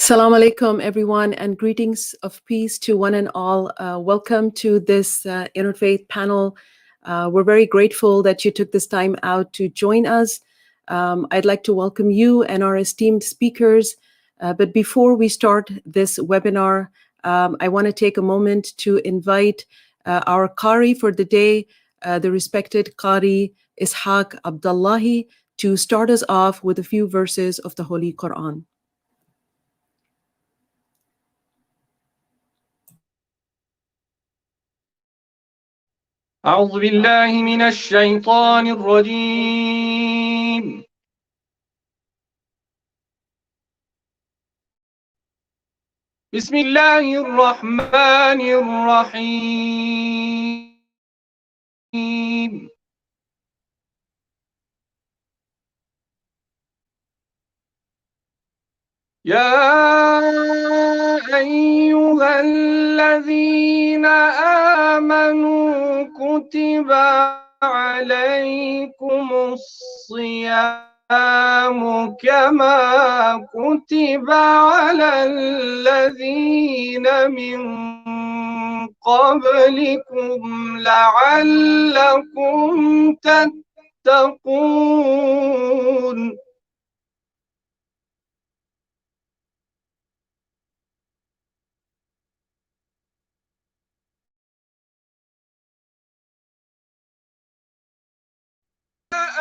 Assalamu alaikum, everyone, and greetings of peace to one and all. Welcome to this Interfaith panel. We're very grateful that you took this time out to join us. I'd like to welcome you and our esteemed speakers. But before we start this webinar, I want to take a moment to invite our Qari for the day, the respected Qari Ishaq Abdullahi, to start us off with a few verses of the Holy Quran. أعوذ بالله من الشيطان الرجيم. بسم الله الرحمن الرحيم. يا أيها الذين آمنوا كتب عليكم الصيام كما كتب على الذين من قبلكم لعلكم تتقون.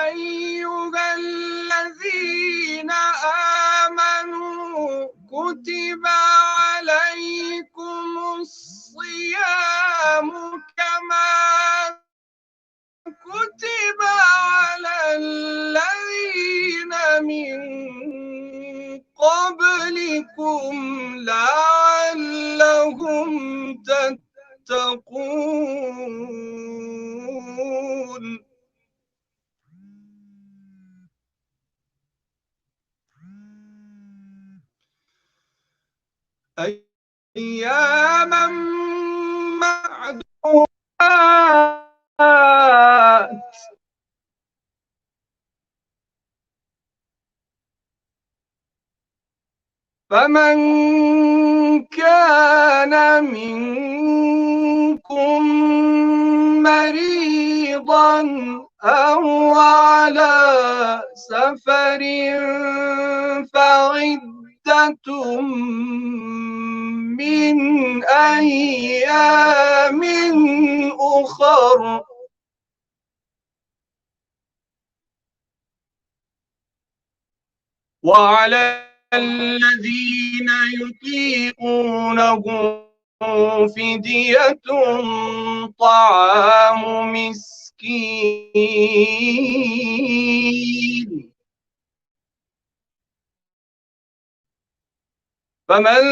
أيها الذين آمنوا كتب عليكم الصيام كما كتب على الذين من قبلكم لعلهم تتقون. أياما معدودات فمن كان منكم مريضا أو على سفر فعدة من أيام أخر. وعلى الذين يطيقونه فدية طعام مسكين. فمن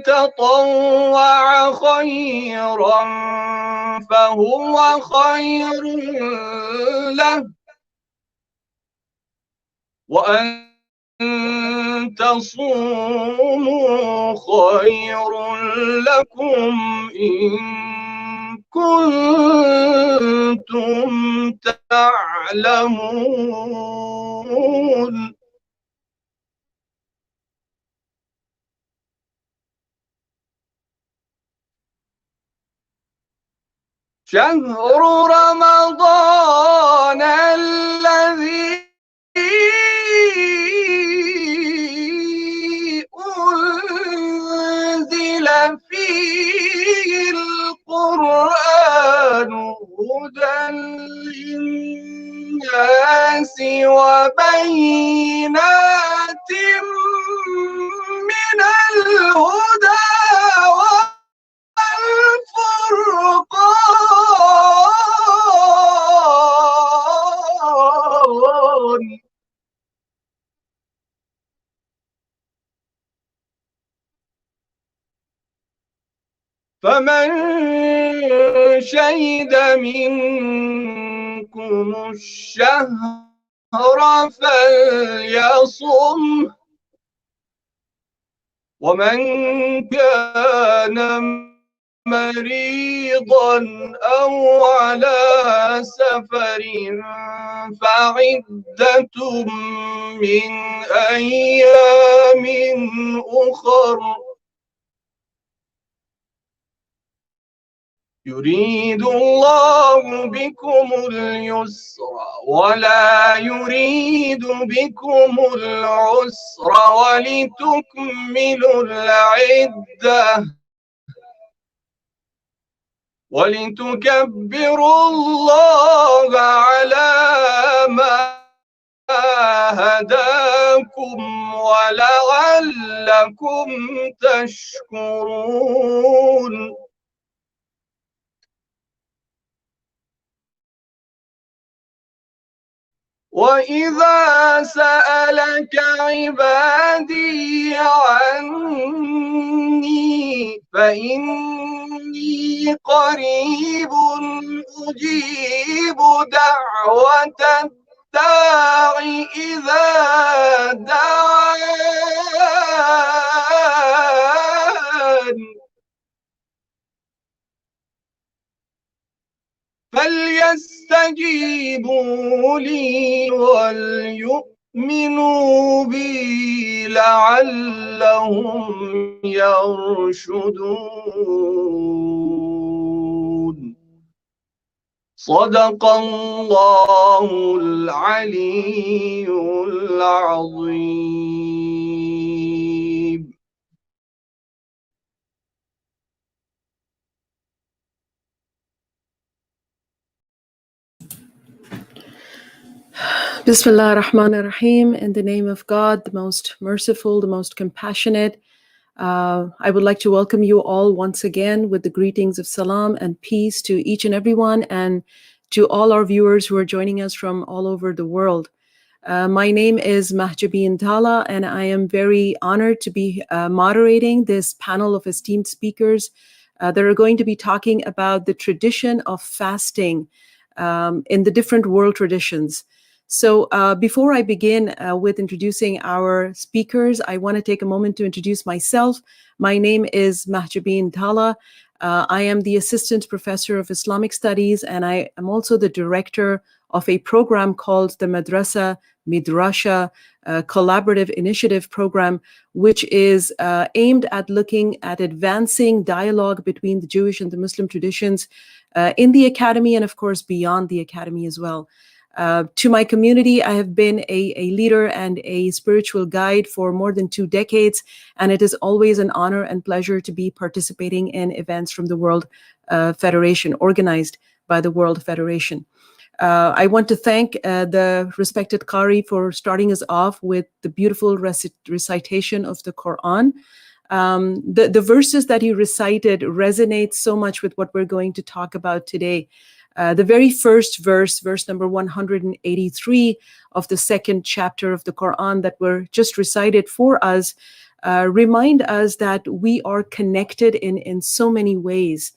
تطوع خيرا فهو خير له، وأن تصوموا خير لكم إن كنتم تعلمون. شهر رمضان الذي أنزل فيه القرآن هدى للناس وبينات من الهدى والفرقان. فمن شهد منكم الشهر فليصم، ومن كان مريضا أو على سفر فعدة من أيام أخر يريد الله بكم اليسر ولا يريد بكم العسر ولتكملوا العدة ولتكبروا الله على ما هداكم ولعلكم تشكرون وإذا سألك عبادي عني فإني قريب أجيب دعوة الداع إذا دعان فليستجيبوا لي وليؤمنوا بي لعلهم يرشدون صدق الله العلي العظيم. Bismillah ar-Rahman ar-Rahim. In the name of God, the most merciful, the most compassionate. I would like to welcome you all once again with the greetings of salam and peace to each and everyone, and to all our viewers who are joining us from all over the world. My name is Mahjabeen Tala, and I am very honored to be moderating this panel of esteemed speakers that are going to be talking about the tradition of fasting in the different world traditions. So before I begin with introducing our speakers, I want to take a moment to introduce myself. My name is Mahjabeen Tala. I am the Assistant Professor of Islamic Studies, and I am also the director of a program called the Madrasa Midrasha Collaborative Initiative Program, which is aimed at looking at advancing dialogue between the Jewish and the Muslim traditions in the academy, and of course beyond the academy as well. To my community, I have been a leader and a spiritual guide for more than 2 decades, and it is always an honor and pleasure to be participating in events from the World Federation, organized by the World Federation. I want to thank the respected Qari for starting us off with the beautiful recitation of the Quran. The verses that he recited resonate so much with what we're going to talk about today. The very first verse, verse number 183 of the second chapter of the Quran that were just recited for us, remind us that we are connected in so many ways.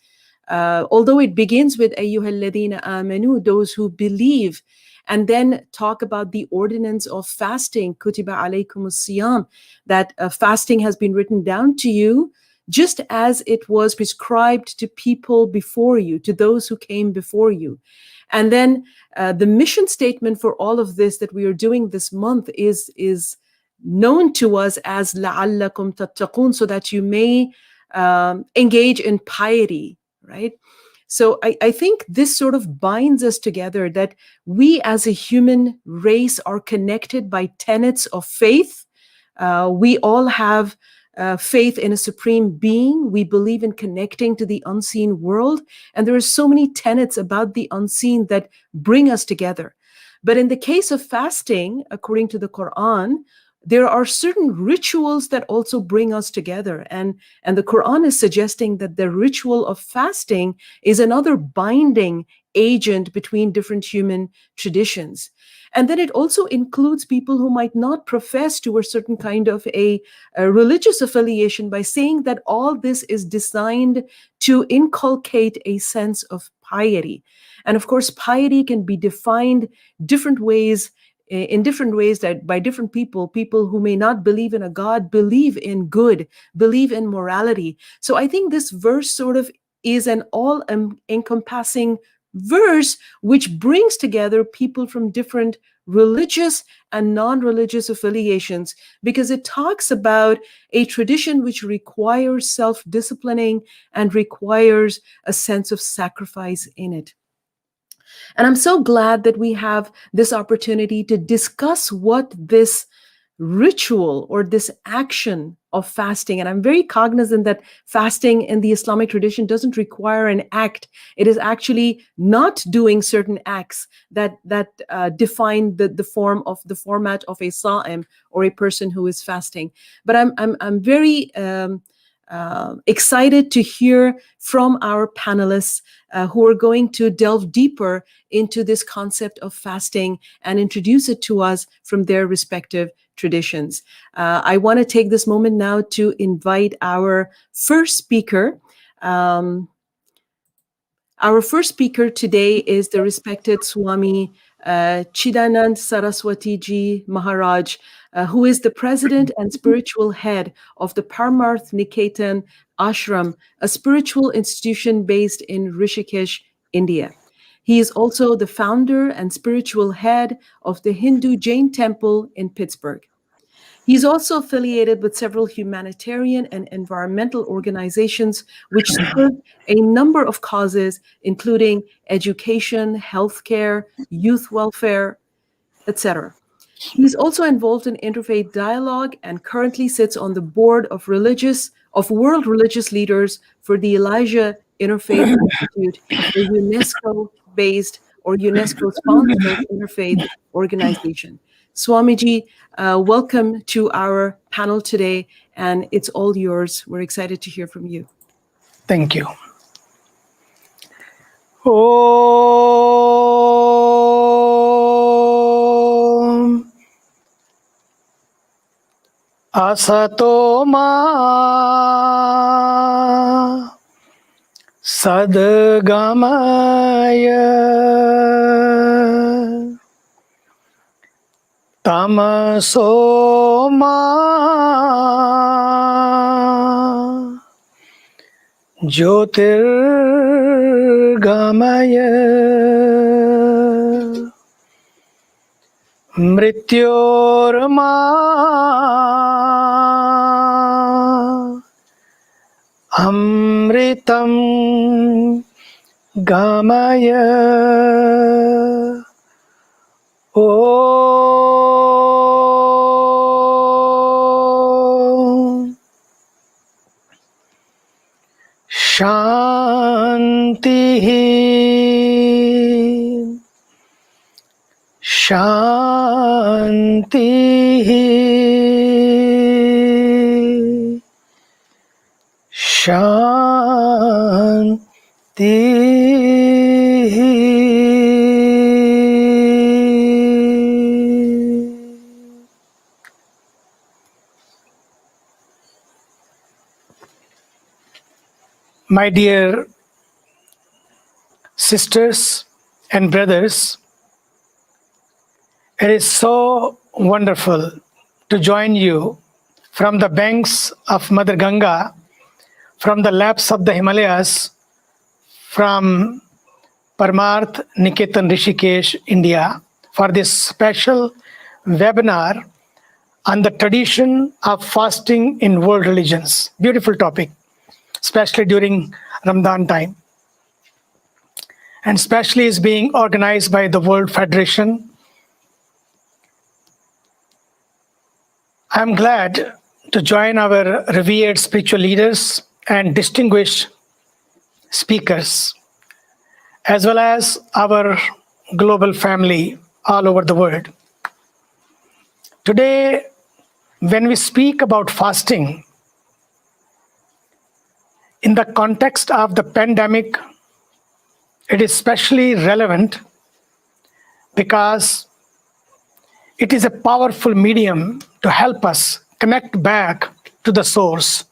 Although it begins with ayyuhalladhina amanu, those who believe, and then talk about the ordinance of fasting, kutiba alaykumus siyam, that fasting has been written down to you, just as it was prescribed to people before you, to those who came before you. And then the mission statement for all of this that we are doing this month is known to us as la'allakum tattaqun, so that you may engage in piety, right? So I think this sort of binds us together, that we as a human race are connected by tenets of faith. We all have faith in a supreme being. We believe in connecting to the unseen world. And there are so many tenets about the unseen that bring us together. But in the case of fasting, according to the Quran, there are certain rituals that also bring us together. And the Quran is suggesting that the ritual of fasting is another binding agent between different human traditions. And then it also includes people who might not profess to a certain kind of a religious affiliation, by saying that all this is designed to inculcate a sense of piety. And of course, piety can be defined different ways, in different ways, that by different people who may not believe in a God, believe in good, believe in morality. So I think this verse sort of is an all-encompassing verse which brings together people from different religious and non-religious affiliations, because it talks about a tradition which requires self-disciplining and requires a sense of sacrifice in it. And I'm so glad that we have this opportunity to discuss what this ritual or this action of fasting, and I'm very cognizant that fasting in the Islamic tradition doesn't require an act. It is actually not doing certain acts that define the format of a sa'im, or a person who is fasting. But I'm very excited to hear from our panelists who are going to delve deeper into this concept of fasting and introduce it to us from their respective traditions. I want to take this moment now to invite our first speaker. Our first speaker today is the respected Swami Chidanand Saraswati Ji Maharaj, who is the president and spiritual head of the Parmarth Niketan Ashram, a spiritual institution based in Rishikesh, India. He is also the founder and spiritual head of the Hindu Jain Temple in Pittsburgh. He's also affiliated with several humanitarian and environmental organizations which serve a number of causes, including education, healthcare, youth welfare, etc. He's also involved in interfaith dialogue and currently sits on the board of World Religious Leaders for the Elijah Interfaith Institute, a UNESCO-based or UNESCO-sponsored interfaith organization. Swamiji, welcome to our panel today, and it's all yours. We're excited to hear from you. Thank you. Om Asato Ma Sadgamaya Tamaso Ma Jyotirgamaya Mrityorma Amritam Gamaya Om Shanti Shanti Shanti. My dear sisters and brothers, it is so wonderful to join you from the banks of Mother Ganga, from the laps of the Himalayas, from Parmarth Niketan Rishikesh, India, for this special webinar on the tradition of fasting in world religions. Beautiful topic, especially during Ramadan time. And especially is being organized by the World Federation. I'm glad to join our revered spiritual leaders and distinguished speakers, as well as our global family all over the world. Today, when we speak about fasting, in the context of the pandemic, it is especially relevant because it is a powerful medium to help us connect back to the source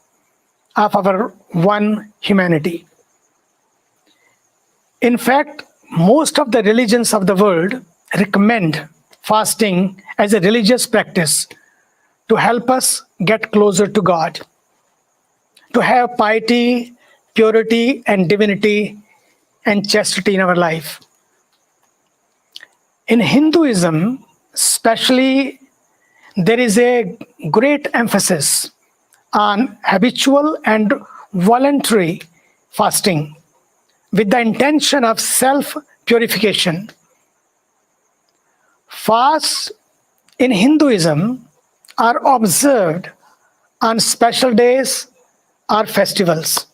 of our one humanity. In fact, most of the religions of the world recommend fasting as a religious practice to help us get closer to God, to have piety purity and divinity and chastity in our life. In Hinduism, especially, there is a great emphasis on habitual and voluntary fasting with the intention of self-purification. Fasts in Hinduism are observed on special days or festivals,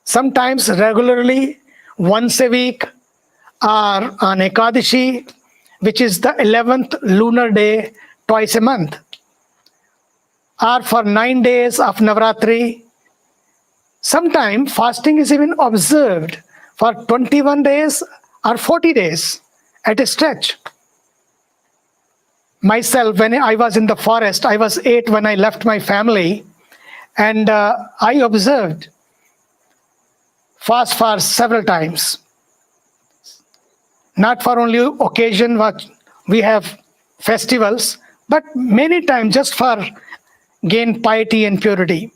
sometimes regularly once a week, or on Ekadashi, which is the 11th lunar day twice a month, or for 9 days of Navratri. Sometimes fasting is even observed for 21 days or 40 days at a stretch. Myself, when I was in the forest, I was 8 when I left my family, and I observed fast for several times. Not for only occasion what we have festivals, but many times just for gain piety and purity.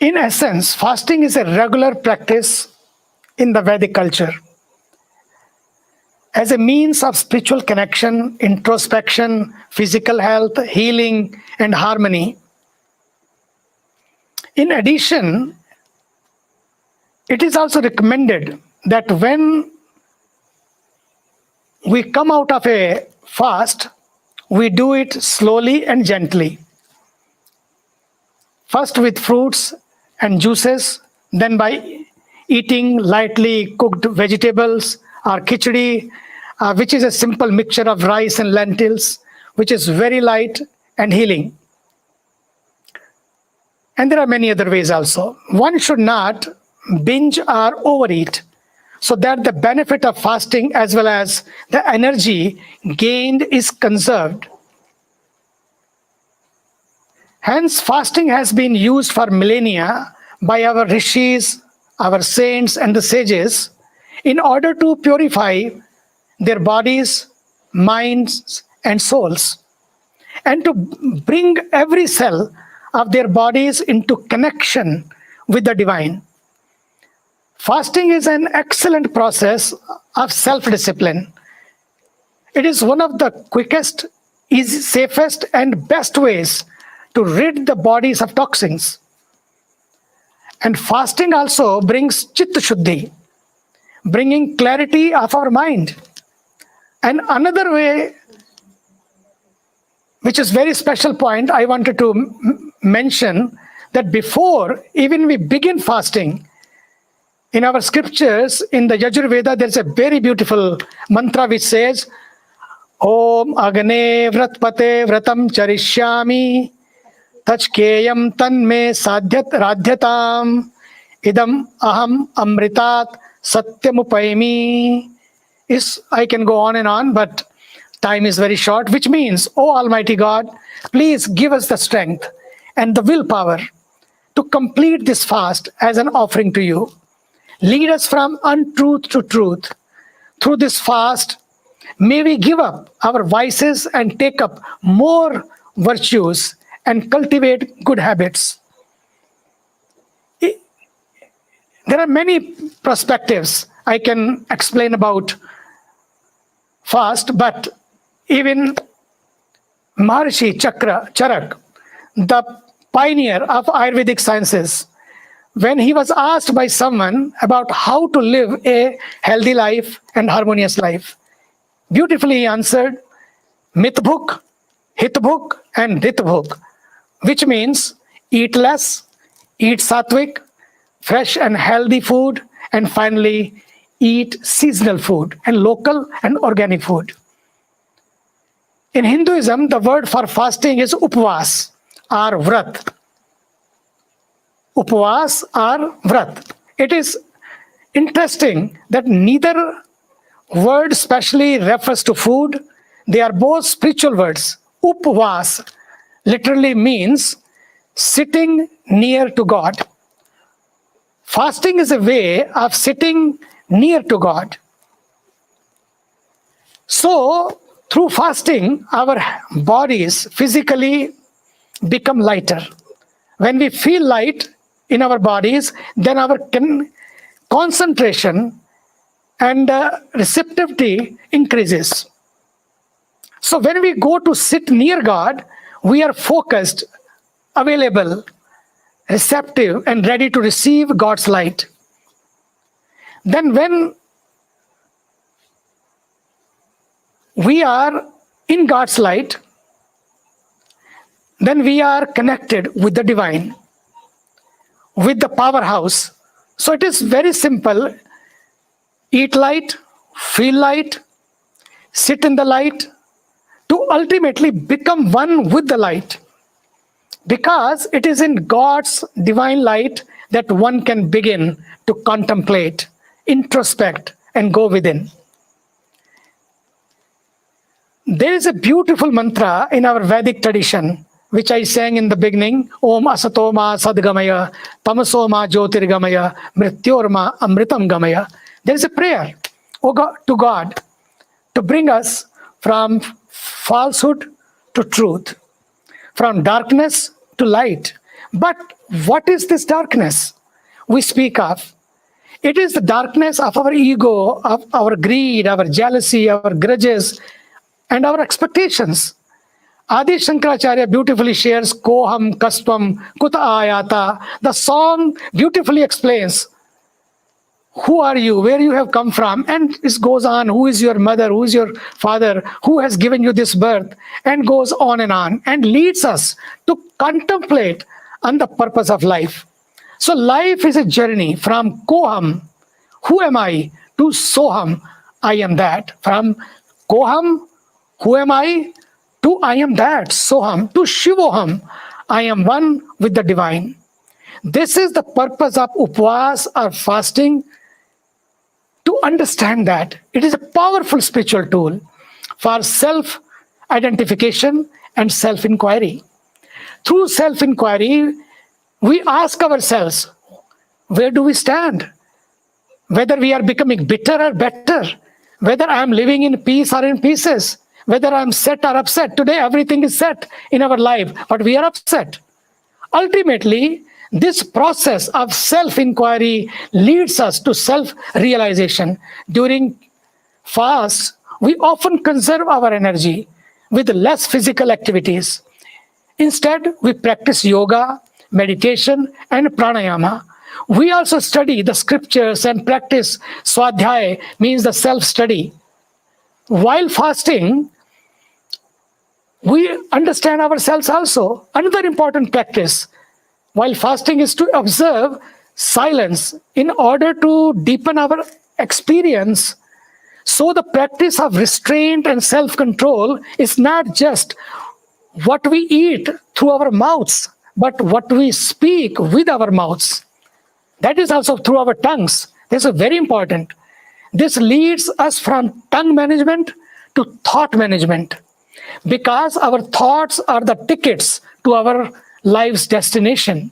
In essence, fasting is a regular practice in the Vedic culture as a means of spiritual connection, introspection, physical health, healing, and harmony. In addition, it is also recommended that when we come out of a fast, we do it slowly and gently. First with fruits and juices, then by eating lightly cooked vegetables or khichdi, which is a simple mixture of rice and lentils, which is very light and healing. And there are many other ways also. One should not binge or overeat, so that the benefit of fasting as well as the energy gained is conserved. Hence, fasting has been used for millennia by our rishis, our saints, and the sages in order to purify their bodies, minds, and souls, and to bring every cell of their bodies into connection with the divine. Fasting is an excellent process of self-discipline. It is one of the quickest, safest, and best ways to rid the bodies of toxins. And fasting also brings chitta shuddhi, bringing clarity of our mind. And another way, which is very special point, I wanted to mention that before even we begin fasting, in our scriptures, in the Yajurveda, there's a very beautiful mantra which says, Om Agne Vratpate Vratam Charishyami Tachkeyam Tanme Sadhyat Radhyatam Idam Aham Amritat Satyamupaimi. I can go on and on, but time is very short, which means, O Almighty God, please give us the strength and the willpower to complete this fast as an offering to you. Lead us from untruth to truth. Through this fast, may we give up our vices and take up more virtues and cultivate good habits. There are many perspectives I can explain about fast, but even Maharishi Charak, the pioneer of Ayurvedic sciences, when he was asked by someone about how to live a healthy life and harmonious life, beautifully he answered, Mitbhuk, Hitbhuk, and Ritbhuk, which means eat less, eat sattvic, fresh and healthy food, and finally eat seasonal food and local and organic food. In Hinduism, the word for fasting is upvas or vrat. Upvas or vrat. It is interesting that neither word specially refers to food. They are both spiritual words. Upvas literally means sitting near to God. Fasting is a way of sitting near to God. So, through fasting, our bodies physically become lighter. When we feel light, in our bodies, then our concentration and receptivity increases. So when we go to sit near God, we are focused, available, receptive, and ready to receive God's light. Then when we are in God's light, then we are connected with the divine, with the powerhouse. So it is very simple. Eat light, feel light, sit in the light, to ultimately become one with the light. Because it is in God's divine light that one can begin to contemplate, introspect, and go within. There is a beautiful mantra in our Vedic tradition, which I sang in the beginning, Om Asatoma Sadgamaya, Tamasoma Jyotirgamaya, Mrityorma Amritam Gamaya. There is a prayer to God to bring us from falsehood to truth, from darkness to light. But what is this darkness we speak of? It is the darkness of our ego, of our greed, our jealousy, our grudges, and our expectations. Adi Shankaracharya beautifully shares Koham Kastvam Kuta Ayata. The song beautifully explains who are you, where you have come from, and it goes on, who is your mother, who is your father, who has given you this birth, and goes on, and leads us to contemplate on the purpose of life. So life is a journey from Koham, who am I, to Soham, I am that. From Koham, who am I, to I am that, Soham, to Shivoham, I am one with the divine. This is the purpose of Upvas or fasting, to understand that. It is a powerful spiritual tool for self-identification and self-inquiry. Through self-inquiry, we ask ourselves, where do we stand? Whether we are becoming bitter or better, whether I am living in peace or in pieces, whether I am set or upset. Today, everything is set in our life, but we are upset. Ultimately, this process of self-inquiry leads us to self-realization. During fast, we often conserve our energy with less physical activities. Instead, we practice yoga, meditation, and pranayama. We also study the scriptures and practice swadhyaya, means the self-study. While fasting, we understand ourselves also. Another important practice while fasting is to observe silence in order to deepen our experience. So the practice of restraint and self-control is not just what we eat through our mouths, but what we speak with our mouths. That is also through our tongues. This is very important. This leads us from tongue management to thought management, because our thoughts are the tickets to our life's destination.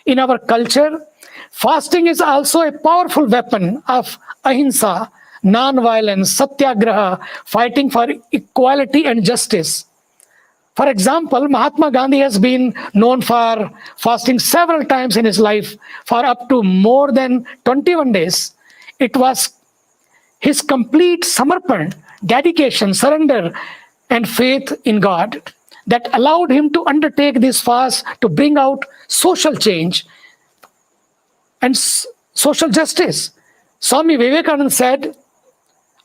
In our culture, fasting is also a powerful weapon of ahimsa, non-violence, satyagraha, fighting for equality and justice. For example, Mahatma Gandhi has been known for fasting several times in his life for up to more than 21 days. It was his complete samarpan, dedication, surrender, and faith in God that allowed him to undertake this fast to bring out social change and social justice. Swami Vivekananda said,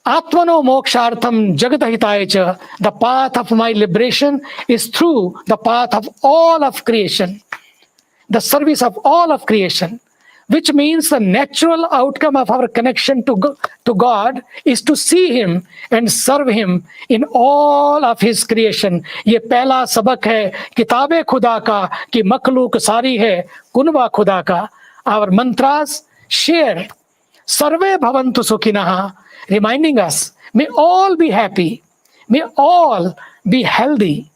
Atmano mokshartham jagatahitaya, the path of my liberation is through the path of all of creation, the service of all of creation, which means the natural outcome of our connection to God is to see Him and serve Him in all of His creation. ये पहला सबक है किताबे खुदा का कि मखलूक सारी है कुनवा खुदा का. Our mantras share सर्वे भवन्तु सुखिनः, reminding us, may all be happy, may all be healthy.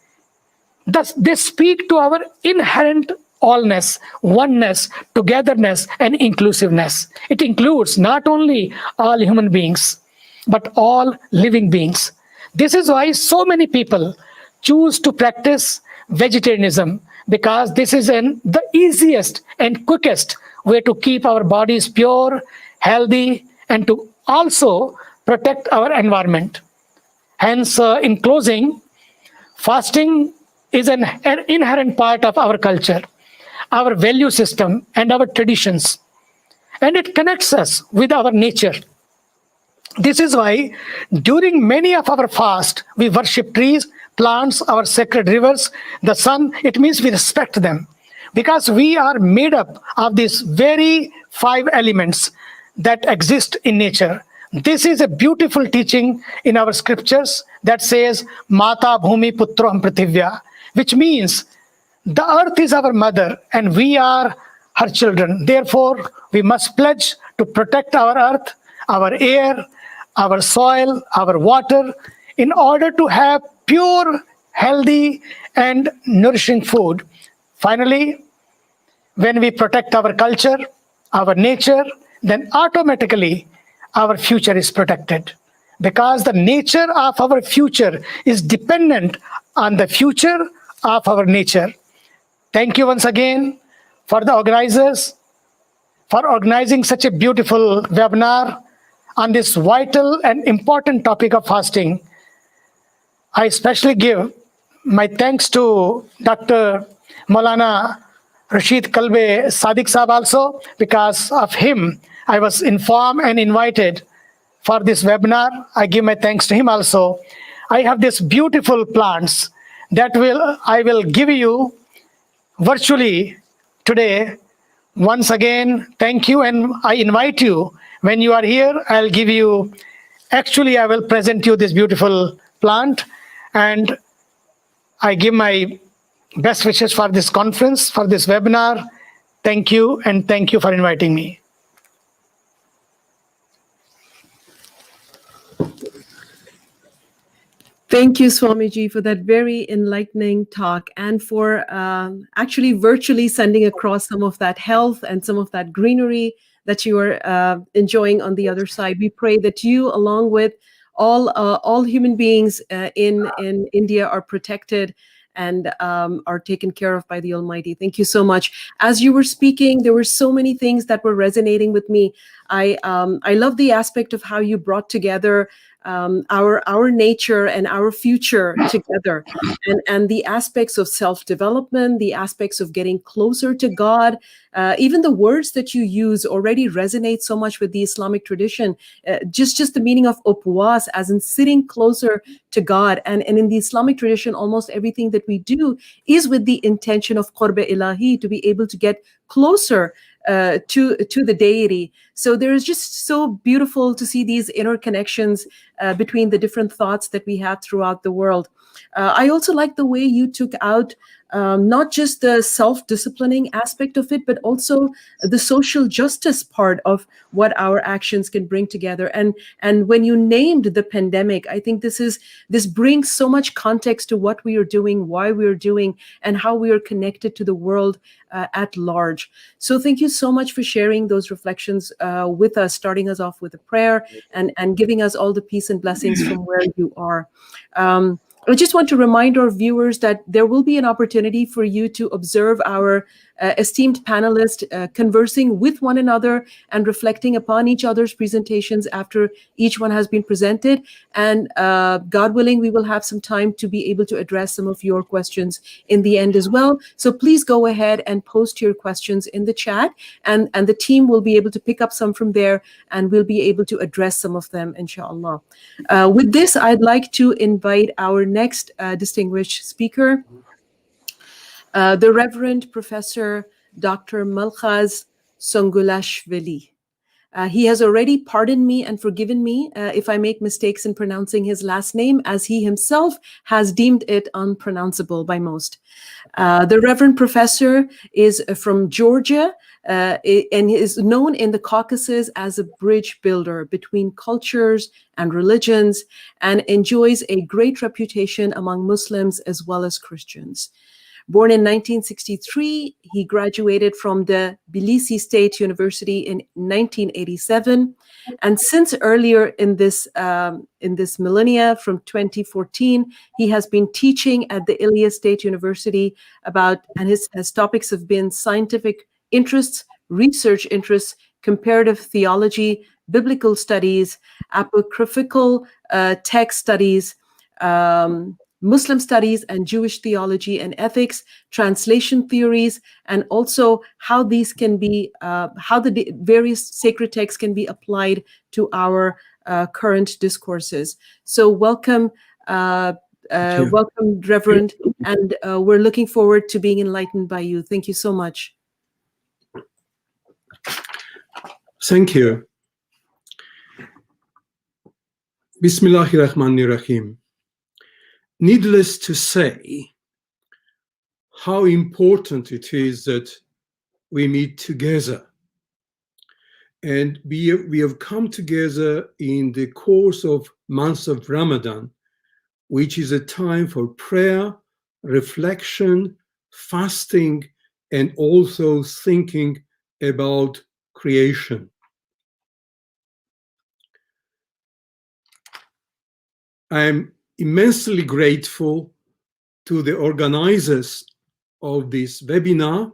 Thus, they speak to our inherent allness, oneness, togetherness, and inclusiveness. It includes not only all human beings, but all living beings. This is why so many people choose to practice vegetarianism, because this is the easiest and quickest way to keep our bodies pure, healthy, and to also protect our environment. Hence, in closing, fasting is an inherent part of our culture, our value system, and our traditions, and it connects us with our nature. This is why during many of our fast, we worship trees, plants, our sacred rivers, the sun. It means we respect them because we are made up of these very 5 elements that exist in nature. This is a beautiful teaching in our scriptures that says, Mata Bhumi Putroham Prithivya, which means the earth is our mother and we are her children. Therefore, we must pledge to protect our earth, our air, our soil, our water, in order to have pure, healthy, and nourishing food. Finally, when we protect our culture, our nature, then automatically our future is protected, because the nature of our future is dependent on the future of our nature. Thank you once again for the organizers for organizing such a beautiful webinar on this vital and important topic of fasting. I especially give my thanks to Dr. Maulana Rashid Kalbe Sadiq Saab also. Because of him, I was informed and invited for this webinar. I give my thanks to him also. I have these beautiful plants that I will give you virtually today. Once again, thank you, and I invite you, when you are here, I'll give you, actually I will present you this beautiful plant, and I give my best wishes for this conference, for this webinar. Thank you, and thank you for inviting me. Thank you, Swamiji, for that very enlightening talk, and for actually virtually sending across some of that health and some of that greenery that you are enjoying on the other side. We pray that you, along with all human beings in India, are protected and are taken care of by the Almighty. Thank you so much. As you were speaking, there were so many things that were resonating with me. I love the aspect of how you brought together our nature and our future together, and the aspects of self-development, the aspects of getting closer to God. Even the words that you use already resonate so much with the Islamic tradition. Just the meaning of upwas, as in sitting closer to God. And in the Islamic tradition, almost everything that we do is with the intention of qurb ilahi, to be able to get closer to the deity. So there is just so beautiful to see these interconnections between the different thoughts that we have throughout the world. I also like the way you took out not just the self-disciplining aspect of it, but also the social justice part of what our actions can bring together. And when you named the pandemic, I think this brings so much context to what we are doing, why we are doing, and how we are connected to the world at large. So thank you so much for sharing those reflections with us, starting us off with a prayer and giving us all the peace and blessings from where you are. I just want to remind our viewers that there will be an opportunity for you to observe our esteemed panelists conversing with one another and reflecting upon each other's presentations after each one has been presented. And God willing, we will have some time to be able to address some of your questions in the end as well. So please go ahead and post your questions in the chat, and the team will be able to pick up some from there, and we'll be able to address some of them, inshallah. With this, I'd like to invite our next distinguished speaker, the Reverend Professor Dr. Malkhaz Songulashvili. He has already pardoned me and forgiven me if I make mistakes in pronouncing his last name, as he himself has deemed it unpronounceable by most. The Reverend Professor is from Georgia and is known in the Caucasus as a bridge builder between cultures and religions, and enjoys a great reputation among Muslims as well as Christians. Born in 1963, he graduated from the Tbilisi State University in 1987. And since earlier in this millennia, from 2014, he has been teaching at the Ilia State University and his topics have been scientific interests, research interests, comparative theology, biblical studies, apocryphal text studies, Muslim studies and Jewish theology and ethics, translation theories, and also how these can be, how the various sacred texts can be applied to our current discourses. So welcome, welcome, Reverend, and we're looking forward to being enlightened by you. Thank you so much. Thank you. Bismillahirrahmanirrahim. Needless to say, how important it is that we meet together. And we have come together in the course of month of Ramadan, which is a time for prayer, reflection, fasting, and also thinking about creation. I'm immensely grateful to the organizers of this webinar,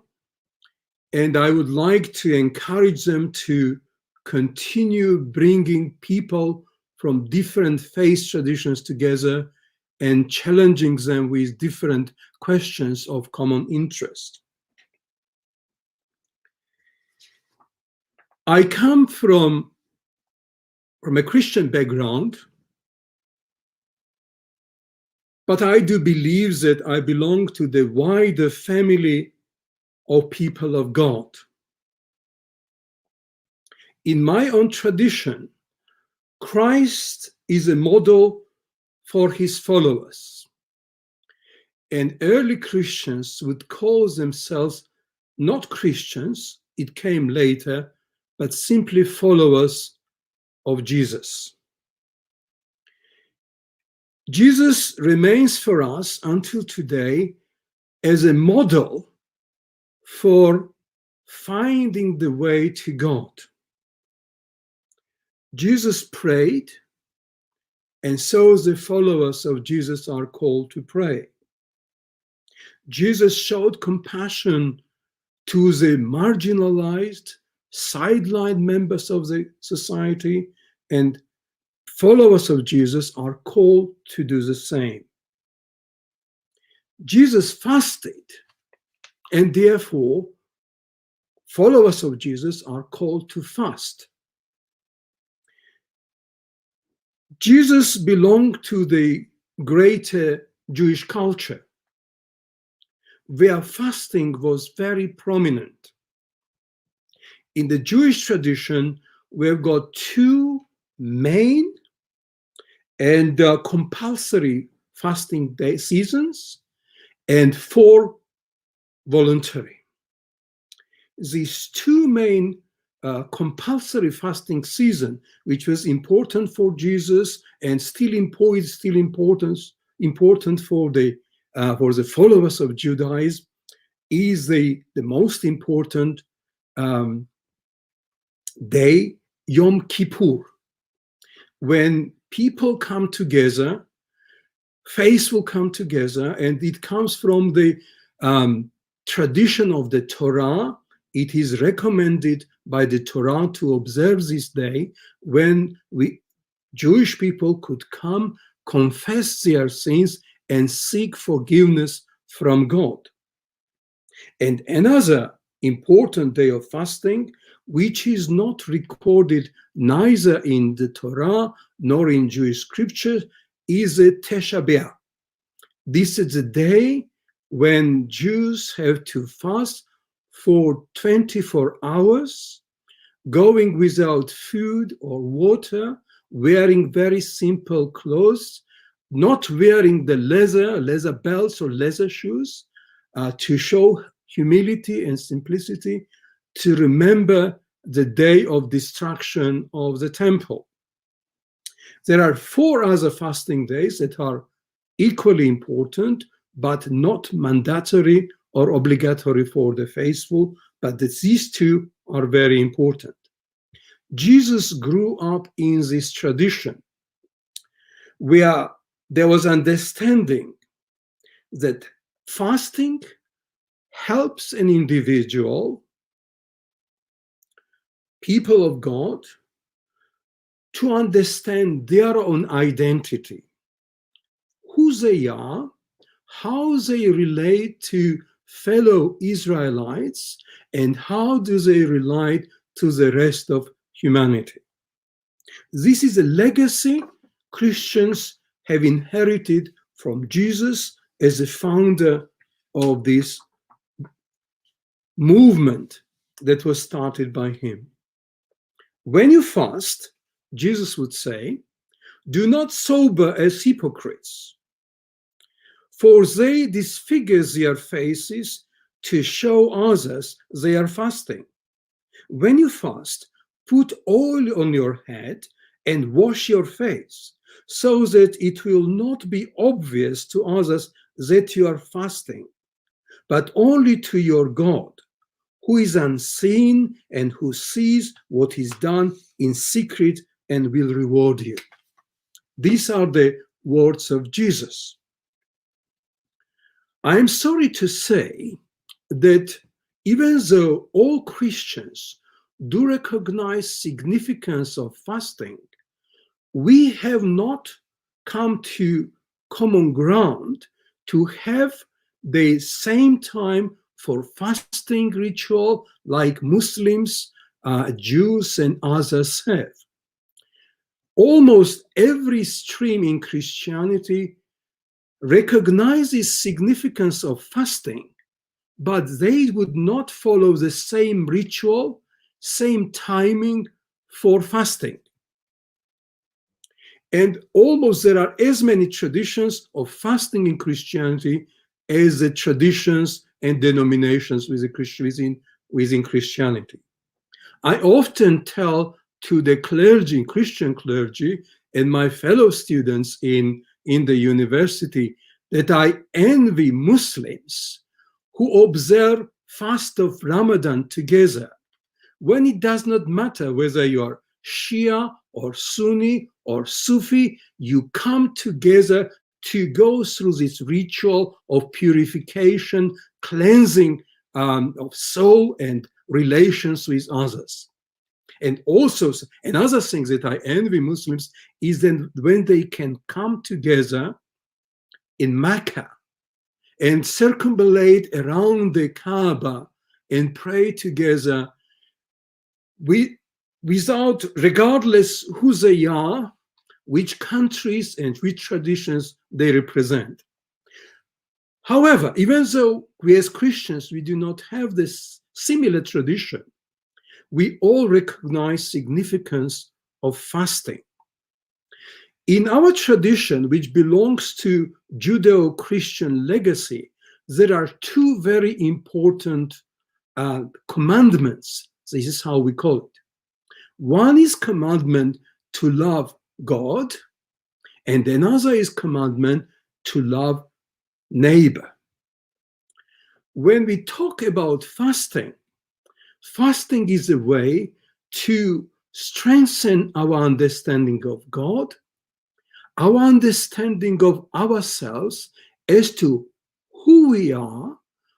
and I would like to encourage them to continue bringing people from different faith traditions together and challenging them with different questions of common interest. I come from a Christian background, but I do believe that I belong to the wider family of people of God. In my own tradition, Christ is a model for his followers. And early Christians would call themselves not Christians, it came later, but simply followers of Jesus. Jesus remains for us until today as a model for finding the way to God. Jesus prayed, and so the followers of Jesus are called to pray. Jesus showed compassion to the marginalized, sidelined members of the society, and followers of Jesus are called to do the same. Jesus fasted, and therefore followers of Jesus are called to fast. Jesus belonged to the greater Jewish culture, where fasting was very prominent. In the Jewish tradition, we've got two main and compulsory fasting day seasons and 4 voluntary. These two main compulsory fasting season, which was important for Jesus and still important for the followers of Judaism, is the most important day, Yom Kippur, when people come together, faith will come together, and it comes from the tradition of the Torah. It is recommended by the Torah to observe this day when Jewish people could come, confess their sins, and seek forgiveness from God. And another important day of fasting, which is not recorded neither in the Torah nor in Jewish scripture, is the Tisha B'Av. This is the day when Jews have to fast for 24 hours, going without food or water, wearing very simple clothes, not wearing the leather belts or leather shoes, to show humility and simplicity, to remember the day of destruction of the temple. There are 4 other fasting days that are equally important. but not mandatory or obligatory for the faithful, but that these two are very important. Jesus grew up in this tradition where there was understanding that fasting helps an individual, people of God, to understand their own identity, who they are, how they relate to fellow Israelites, and how do they relate to the rest of humanity. This is a legacy Christians have inherited from Jesus as the founder of this movement that was started by him. When you fast, Jesus would say, do not sober as hypocrites, for they disfigure their faces to show others they are fasting. When you fast, put oil on your head and wash your face, so that it will not be obvious to others that you are fasting, but only to your God, who is unseen and who sees what is done in secret and will reward you. These are the words of Jesus. I am sorry to say that even though all Christians do recognize significance of fasting, we have not come to common ground to have the same time for fasting ritual like Muslims, Jews, and others have. Almost every stream in Christianity recognizes significance of fasting, but they would not follow the same ritual, same timing for fasting. And almost there are as many traditions of fasting in Christianity as the traditions and denominations within Christianity. I often tell to the clergy, Christian clergy, and my fellow students in the university that I envy Muslims who observe fast of Ramadan together, when it does not matter whether you are Shia or Sunni or Sufi, you come together to go through this ritual of purification, cleansing of soul and relations with others. And also, another thing that I envy Muslims is that when they can come together in Mecca and circumambulate around the Kaaba and pray together, without, regardless who they are, which countries and which traditions they represent. However, even though we as Christians, we do not have this similar tradition, we all recognize significance of fasting. In our tradition, which belongs to Judeo-Christian legacy, there are two very important commandments. This is how we call it. One is commandment to love God, and another is commandment to love neighbor. When we talk about fasting, fasting is a way to strengthen our understanding of God, our understanding of ourselves as to who we are,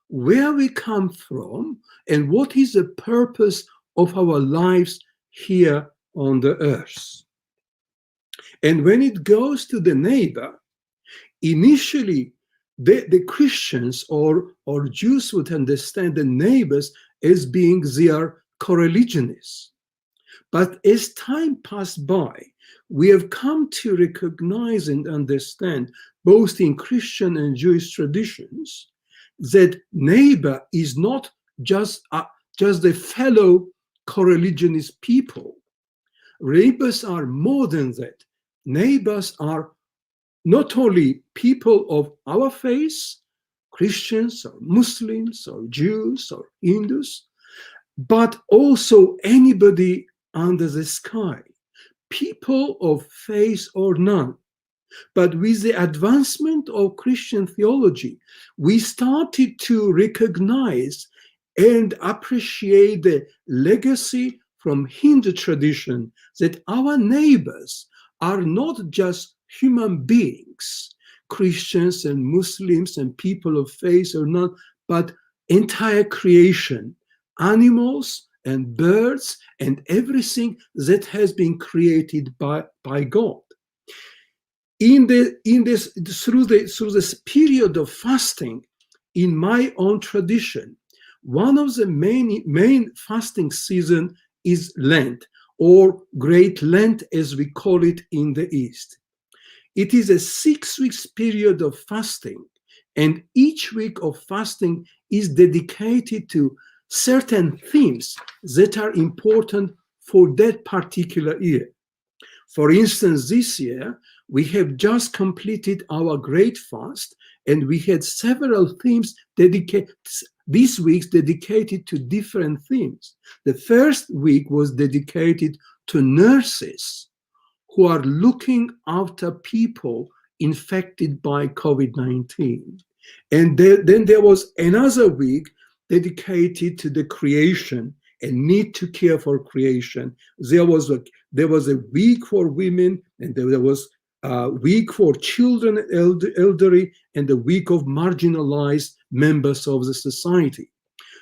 where we come from, and what is the purpose of our lives here on the earth. And when it goes to the neighbor, initially the Christians or Jews would understand the neighbors as being their co-religionists. But as time passed by, we have come to recognize and understand, both in Christian and Jewish traditions, that neighbor is not just the fellow co-religionist people. Neighbors are more than that. Neighbors are not only people of our faith, Christians or Muslims or Jews or Hindus, but also anybody under the sky, people of faith or none. But with the advancement of Christian theology, we started to recognize and appreciate the legacy from Hindu tradition that our neighbors are not just human beings, Christians and Muslims and people of faith or not, but entire creation, animals and birds and everything that has been created by God. Through this period of fasting, in my own tradition, one of the main fasting season is Lent, or Great Lent as we call it in the East. It is a 6 weeks period of fasting, and each week of fasting is dedicated to certain themes that are important for that particular year. For instance, this year, we have just completed our Great Fast, and we had several themes these weeks dedicated to different themes. The first week was dedicated to nurses who are looking after people infected by COVID-19. And then there was another week dedicated to the creation and need to care for creation. There was a week for women, and there was a week for children, elderly, and a week of marginalized members of the society.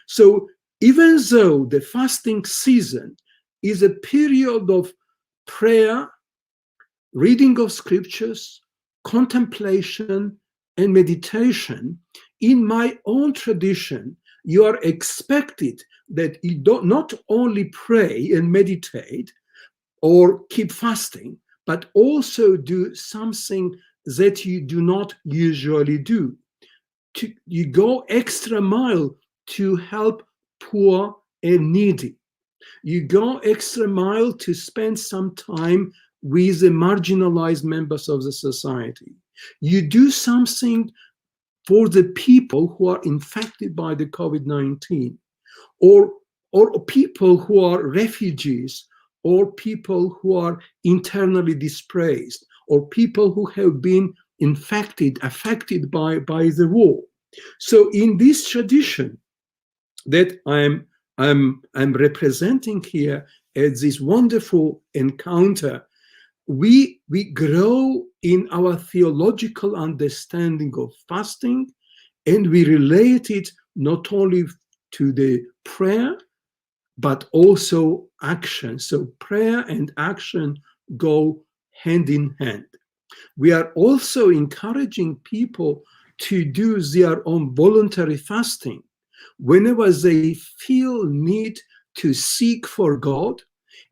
So even though the fasting season is a period of prayer, reading of scriptures, contemplation, and meditation, in my own tradition, you are expected that you don't not only pray and meditate or keep fasting, but also do something that you do not usually do. You go extra mile to help poor and needy. You go extra mile to spend some time with the marginalized members of the society. You do something for the people who are infected by the COVID-19, or people who are refugees, or people who are internally displaced, or people who have been affected by the war. So in this tradition that I'm representing here as this wonderful encounter, we grow in our theological understanding of fasting, and we relate it not only to the prayer, but also action. So prayer and action go hand in hand. We are also encouraging people to do their own voluntary fasting whenever they feel need to seek for God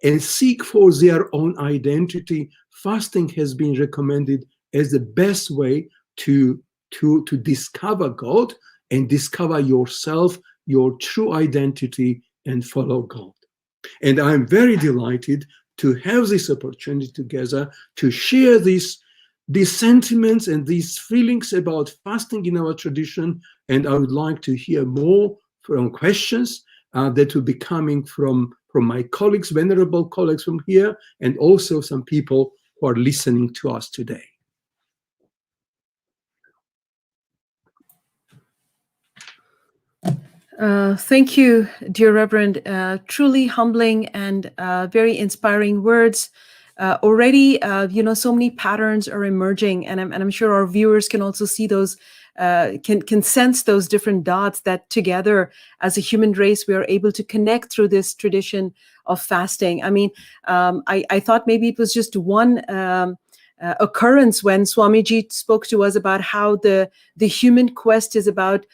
and seek for their own identity. Fasting has been recommended as the best way to discover God and discover yourself, your true identity, and follow God. And I'm very delighted to have this opportunity together to share these sentiments and these feelings about fasting in our tradition. And I would like to hear more from questions that will be coming from my colleagues, venerable colleagues from here, and also some people who are listening to us today. Thank you, dear Reverend. Truly humbling and very inspiring words. Already, so many patterns are emerging, and I'm sure our viewers can also see those, can sense those different dots that together, as a human race, we are able to connect through this tradition of fasting. I mean, I thought maybe it was just one occurrence when Swamiji spoke to us about how the human quest is about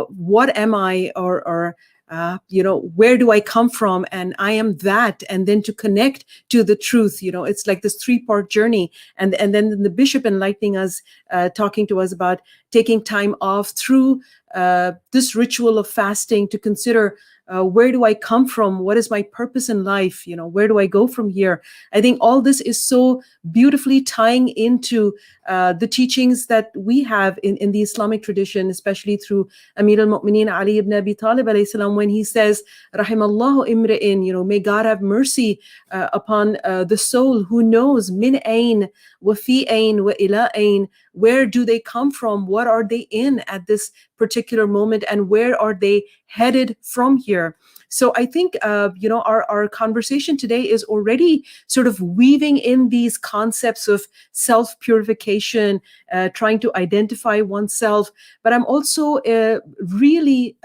what am I, or where do I come from, and I am that, and then to connect to the truth. It's like this 3-part journey, and then the bishop enlightening us, talking to us about taking time off through this ritual of fasting to consider where do I come from? What is my purpose in life? Where do I go from here? I think all this is so beautifully tying into the teachings that we have in the Islamic tradition, especially through Amir al-Mu'mineen Ali ibn Abi Talib alayhi salam, when he says, Rahimallahu imri'in, may God have mercy upon the soul who knows min ain wa fi ain wa ila ain, where do they come from? What are they in at this particular moment? And where are they headed from here? So I think, our conversation today is already sort of weaving in these concepts of self-purification, trying to identify oneself. But I'm also really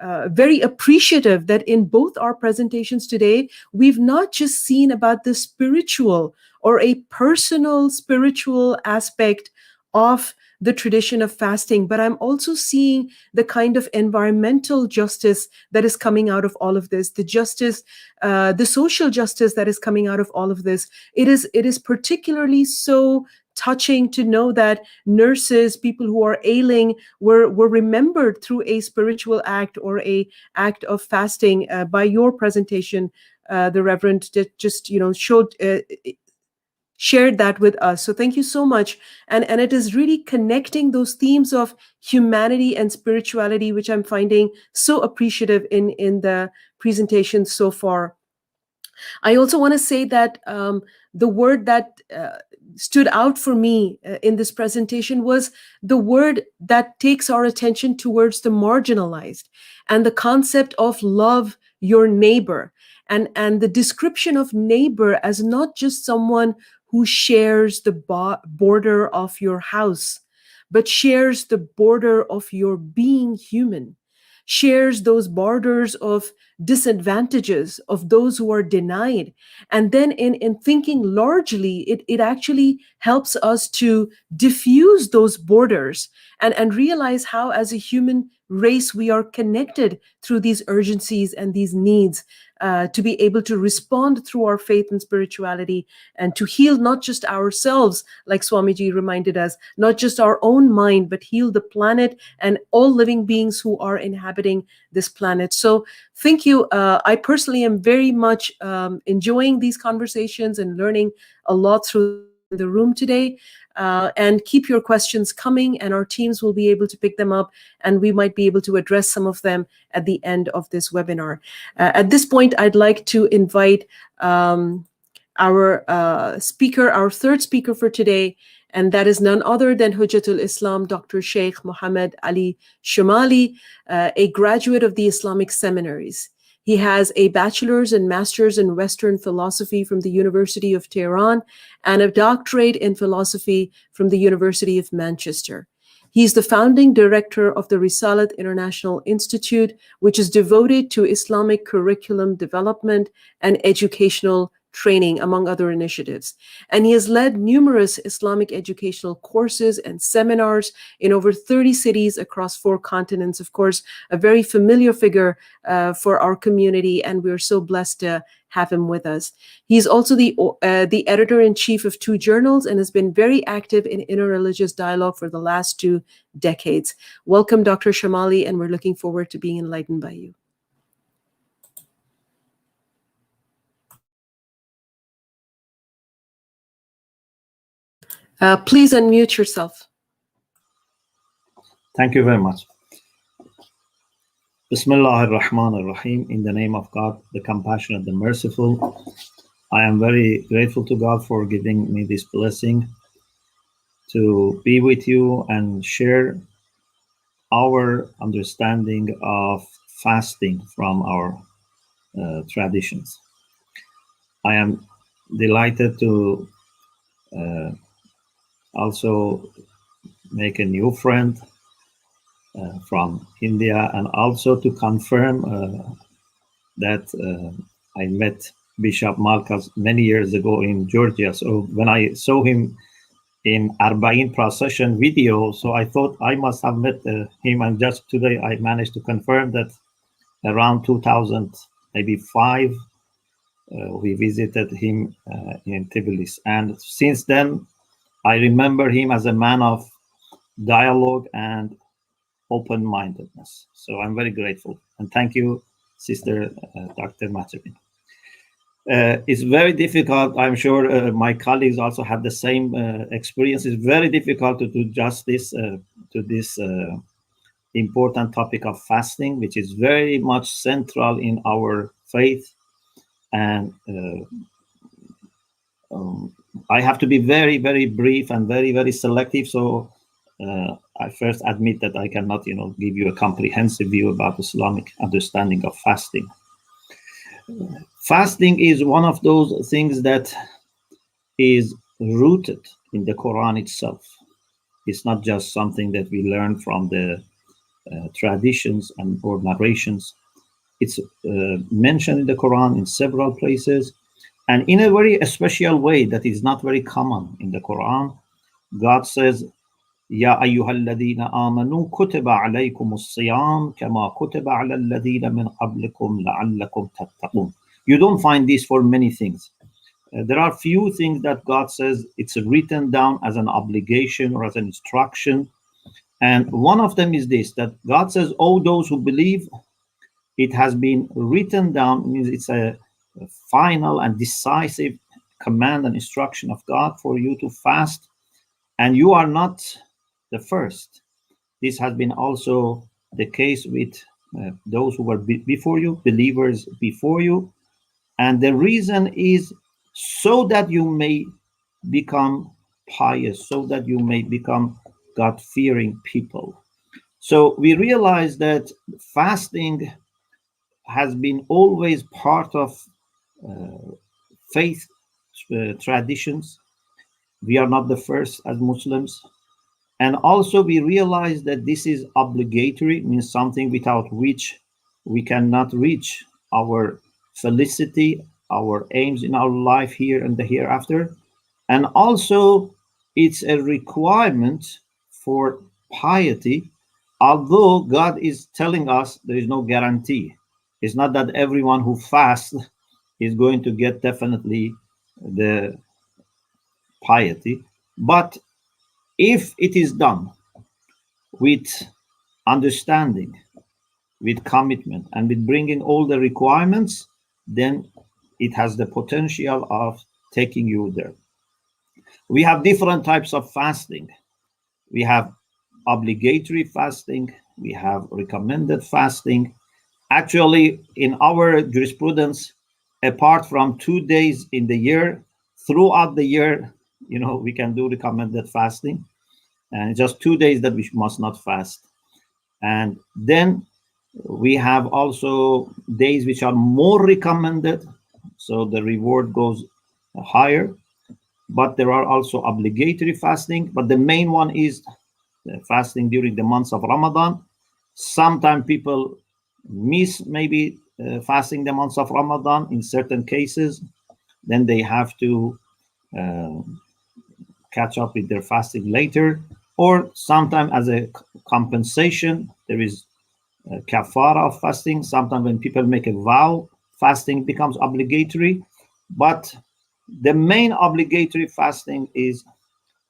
very appreciative that in both our presentations today, we've not just seen about the spiritual or a personal spiritual aspect of the tradition of fasting, but I'm also seeing the kind of environmental justice that is coming out of all of this, the justice, the social justice that is coming out of all of this. It is particularly so touching to know that nurses, people who are ailing, were remembered through a spiritual act or a act of fasting. By your presentation, the Reverend just shared that with us. So thank you so much. And it is really connecting those themes of humanity and spirituality, which I'm finding so appreciative in the presentation so far. I also want to say that the word that stood out for me in this presentation was the word that takes our attention towards the marginalized and the concept of love your neighbor, and the description of neighbor as not just someone who shares the border of your house, but shares the border of your being human, shares those borders of disadvantages of those who are denied. And then in thinking largely, it actually helps us to diffuse those borders and realize how as a human race we are connected through these urgencies and these needs, to be able to respond through our faith and spirituality and to heal not just ourselves, like Swamiji reminded us, not just our own mind, but heal the planet and all living beings who are inhabiting this planet. So thank you. I personally am very much enjoying these conversations and learning a lot through the room today. And keep your questions coming, and our teams will be able to pick them up, and we might be able to address some of them at the end of this webinar. At this point, I'd like to invite our speaker, our third speaker for today, and that is none other than Hujjatul Islam, Dr. Sheikh Muhammad Ali Shamali, a graduate of the Islamic seminaries. He has a bachelor's and master's in Western philosophy from the University of Tehran and a doctorate in philosophy from the University of Manchester. He's the founding director of the Risalat International Institute, which is devoted to Islamic curriculum development and educational training, among other initiatives. And he has led numerous Islamic educational courses and seminars in over 30 cities across 4 continents. Of course, a very familiar figure for our community, and we're so blessed to have him with us. He's also the editor-in-chief of 2 journals and has been very active in interreligious dialogue for the last 2 decades. Welcome, Dr. Shamali, and we're looking forward to being enlightened by you. Please unmute yourself. Thank you very much. Bismillah ar-Rahman ar-Rahim. In the name of God, the compassionate, the merciful. I am very grateful to God for giving me this blessing to be with you and share our understanding of fasting from our traditions. I am delighted to also make a new friend from India, and also to confirm that I met Bishop Malkas many years ago in Georgia. So when I saw him in Arba'in procession video, so I thought I must have met him, and just today I managed to confirm that around 2005 we visited him in Tbilisi, and since then I remember him as a man of dialogue and open-mindedness. So I'm very grateful. And thank you, Sister Dr. Maturin. It's very difficult. I'm sure my colleagues also have the same experience. It's very difficult to do justice to this important topic of fasting, which is very much central in our faith. And I have to be very, very brief and very, very selective. So I first admit that I cannot, give you a comprehensive view about Islamic understanding of fasting. Fasting is one of those things that is rooted in the Quran itself. It's not just something that we learn from the traditions and or narrations. It's mentioned in the Quran in several places, and in a very special way that is not very common in the Quran. God says, Ya ayyuhalladhina amanu kutiba alaykumus siyam kama kutiba ala alladhina min qablikum la'allakum tattaqun. You don't find this for many things. There are few things that God says it's written down as an obligation or as an instruction. And one of them is this, that God says, oh, those who believe, it has been written down, means it's a final and decisive command and instruction of God for you to fast. And you are not the first. This has been also the case with those who were before you, believers before you. And the reason is so that you may become pious, so that you may become God-fearing people. So we realize that fasting has been always part of faith traditions. We are not the first as Muslims. And also we realize that this is obligatory, means something without which we cannot reach our felicity, our aims in our life here and the hereafter. And also it's a requirement for piety, although God is telling us there is no guarantee. It's not that everyone who fasts is going to get definitely the piety, but if it is done with understanding, with commitment, and with bringing all the requirements, then it has the potential of taking you there. We have different types of fasting. We have obligatory fasting. We have recommended fasting. Actually, in our jurisprudence, apart from 2 days in the year, throughout the year, we can do recommended fasting, and just 2 days that we must not fast. And then we have also days which are more recommended, so the reward goes higher. But there are also obligatory fasting, but the main one is fasting during the months of Ramadan. Sometimes people miss maybe fasting the months of Ramadan in certain cases. Then they have to catch up with their fasting later, or sometimes as a compensation, there is kafara of fasting. Sometimes when people make a vow, fasting becomes obligatory. But the main obligatory fasting is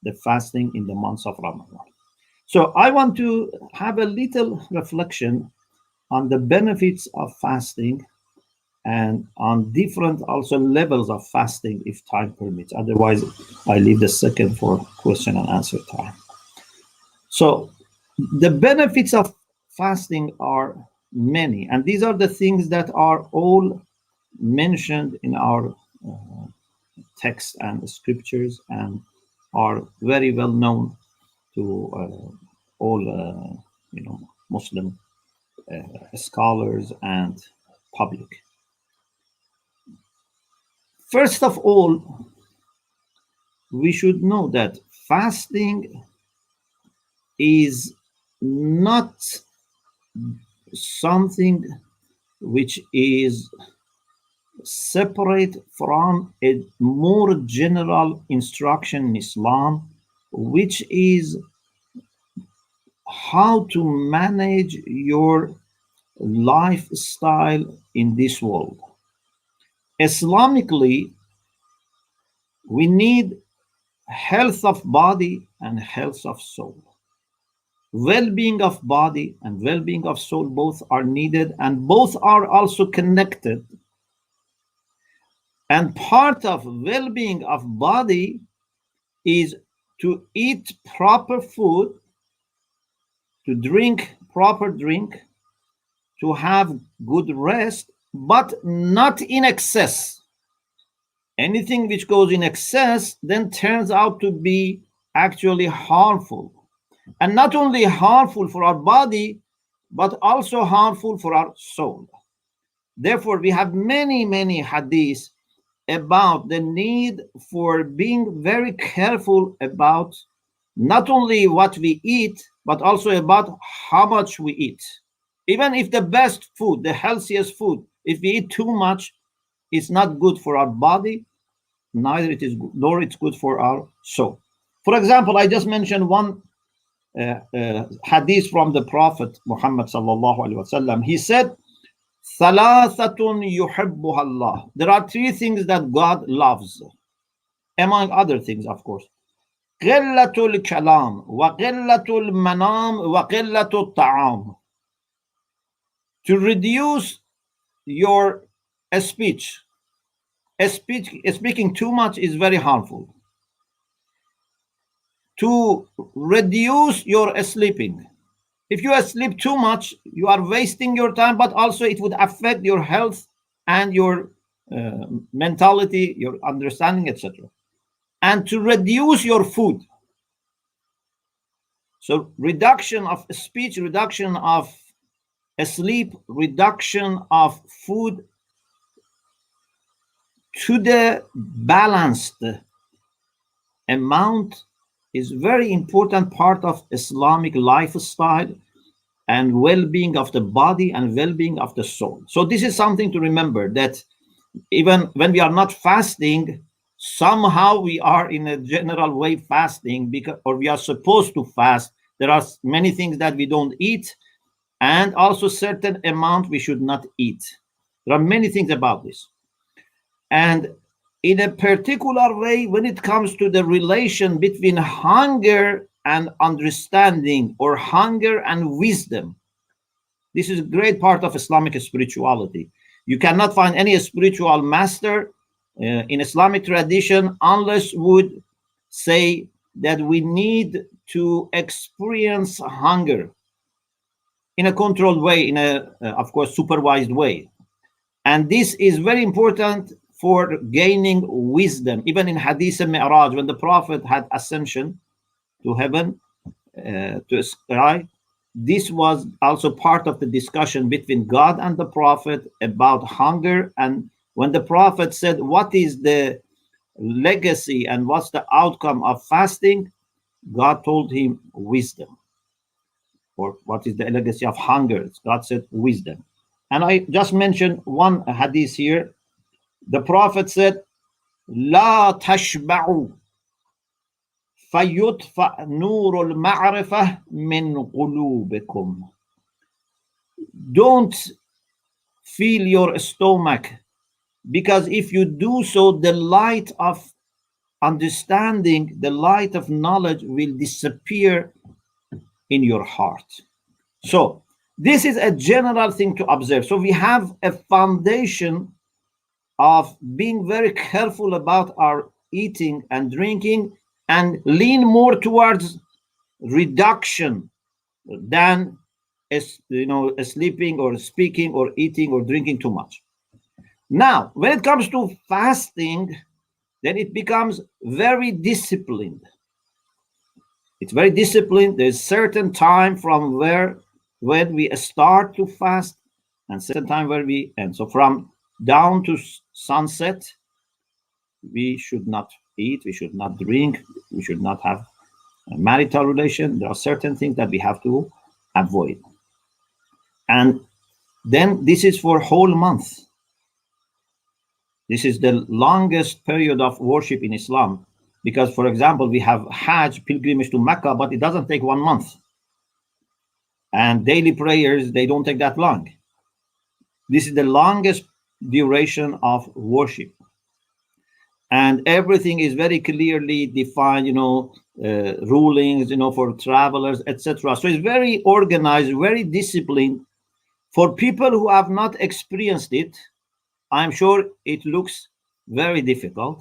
the fasting in the months of Ramadan. So I want to have a little reflection on the benefits of fasting and on different also levels of fasting if time permits. Otherwise, I leave the second for question and answer time. So the benefits of fasting are many, and these are the things that are all mentioned in our text and scriptures and are very well known to all Muslim scholars and public. First of all, we should know that fasting is not something which is separate from a more general instruction in Islam, which is how to manage your lifestyle in this world. Islamically, we need health of body and health of soul. well-being of body and well-being of soul both are needed, and both are also connected. And part of well-being of body is to eat proper food, to drink proper drink, to have good rest, but not in excess. Anything which goes in excess then turns out to be actually harmful. And not only harmful for our body, but also harmful for our soul. Therefore, we have many, many hadiths about the need for being very careful about not only what we eat, but also about how much we eat. Even if the best food, the healthiest food, if we eat too much, it's not good for our body, neither it is good, nor it's good for our soul. For example, I just mentioned one hadith from the Prophet Muhammad sallallahu alaihi wasallam. He said, "Thalathatun yuhibbuha Allah." There are three things that God loves, among other things, of course. Qillatul kalam, wa qillatul manam, wa qillatul ta'am. To reduce your speech. Speaking too much is very harmful. To reduce your sleeping. If you sleep too much, you are wasting your time, but also it would affect your health and your mentality, your understanding, etc. And to reduce your food. So reduction of speech, reduction of sleep, reduction of food to the balanced amount is very important part of Islamic lifestyle and well-being of the body and well-being of the soul. So this is something to remember, that even when we are not fasting, somehow we are in a general way fasting, because, or we are supposed to fast. There are many things that we don't eat, and also certain amount we should not eat. There are many things about this. And in a particular way, when it comes to the relation between hunger and understanding, or hunger and wisdom, this is a great part of Islamic spirituality. You cannot find any spiritual master in Islamic tradition unless would say that we need to experience hunger in a controlled way, in a, of course, supervised way. And this is very important for gaining wisdom. Even in Hadith al-Mi'raj, when the Prophet had ascension to heaven, to sky, this was also part of the discussion between God and the Prophet about hunger. And when the Prophet said, what is the legacy and what's the outcome of fasting? God told him wisdom. Or what is the legacy of hunger? God said wisdom. And I just mentioned one hadith here. The Prophet said, "La tashba'u fayutfa nurul ma'rifah min qulubikum." Don't fill your stomach, because if you do so, the light of understanding, the light of knowledge will disappear in your heart. So this is a general thing to observe. So we have a foundation of being very careful about our eating and drinking, and lean more towards reduction than sleeping or speaking or eating or drinking too much. Now, when it comes to fasting, then it becomes very disciplined. It's very disciplined. There's certain time from when we start to fast, and certain time where we end. So from down to sunset, we should not eat, we should not drink, we should not have a marital relation. There are certain things that we have to avoid. And then this is for whole month. This is the longest period of worship in Islam, because, for example, we have Hajj, pilgrimage to Mecca, but it doesn't take 1 month. And daily prayers, they don't take that long. This is the longest duration of worship. and everything is very clearly defined, rulings, for travelers, etc. So it's very organized, very disciplined. For people who have not experienced it, I'm sure it looks very difficult,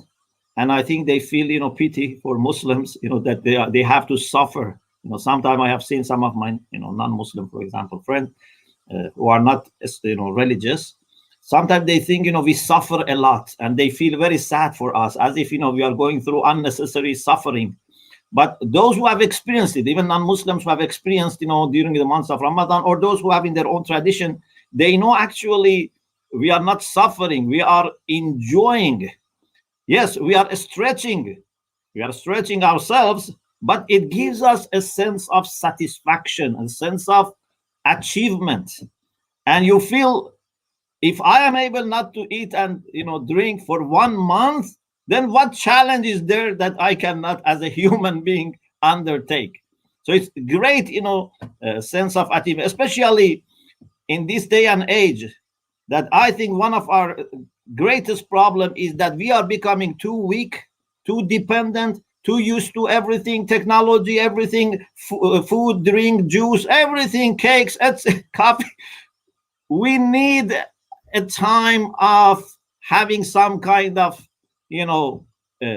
and I think they feel, pity for Muslims, that they have to suffer. Sometimes I have seen some of my, non-Muslim, for example, friends who are not, religious. Sometimes they think, we suffer a lot, and they feel very sad for us, as if, we are going through unnecessary suffering. But those who have experienced it, even non-Muslims who have experienced, during the months of Ramadan, or those who have in their own tradition, they know actually we are not suffering, we are enjoying. Yes, we are stretching ourselves, but it gives us a sense of satisfaction, a sense of achievement. And you feel, if I am able not to eat and drink for 1 month, then what challenge is there that I cannot, as a human being, undertake? So it's great, sense of achievement, especially in this day and age, that I think one of our greatest problem is that we are becoming too weak, too dependent, too used to everything, technology, everything, food, drink, juice, everything, cakes, coffee. We need a time of having some kind of,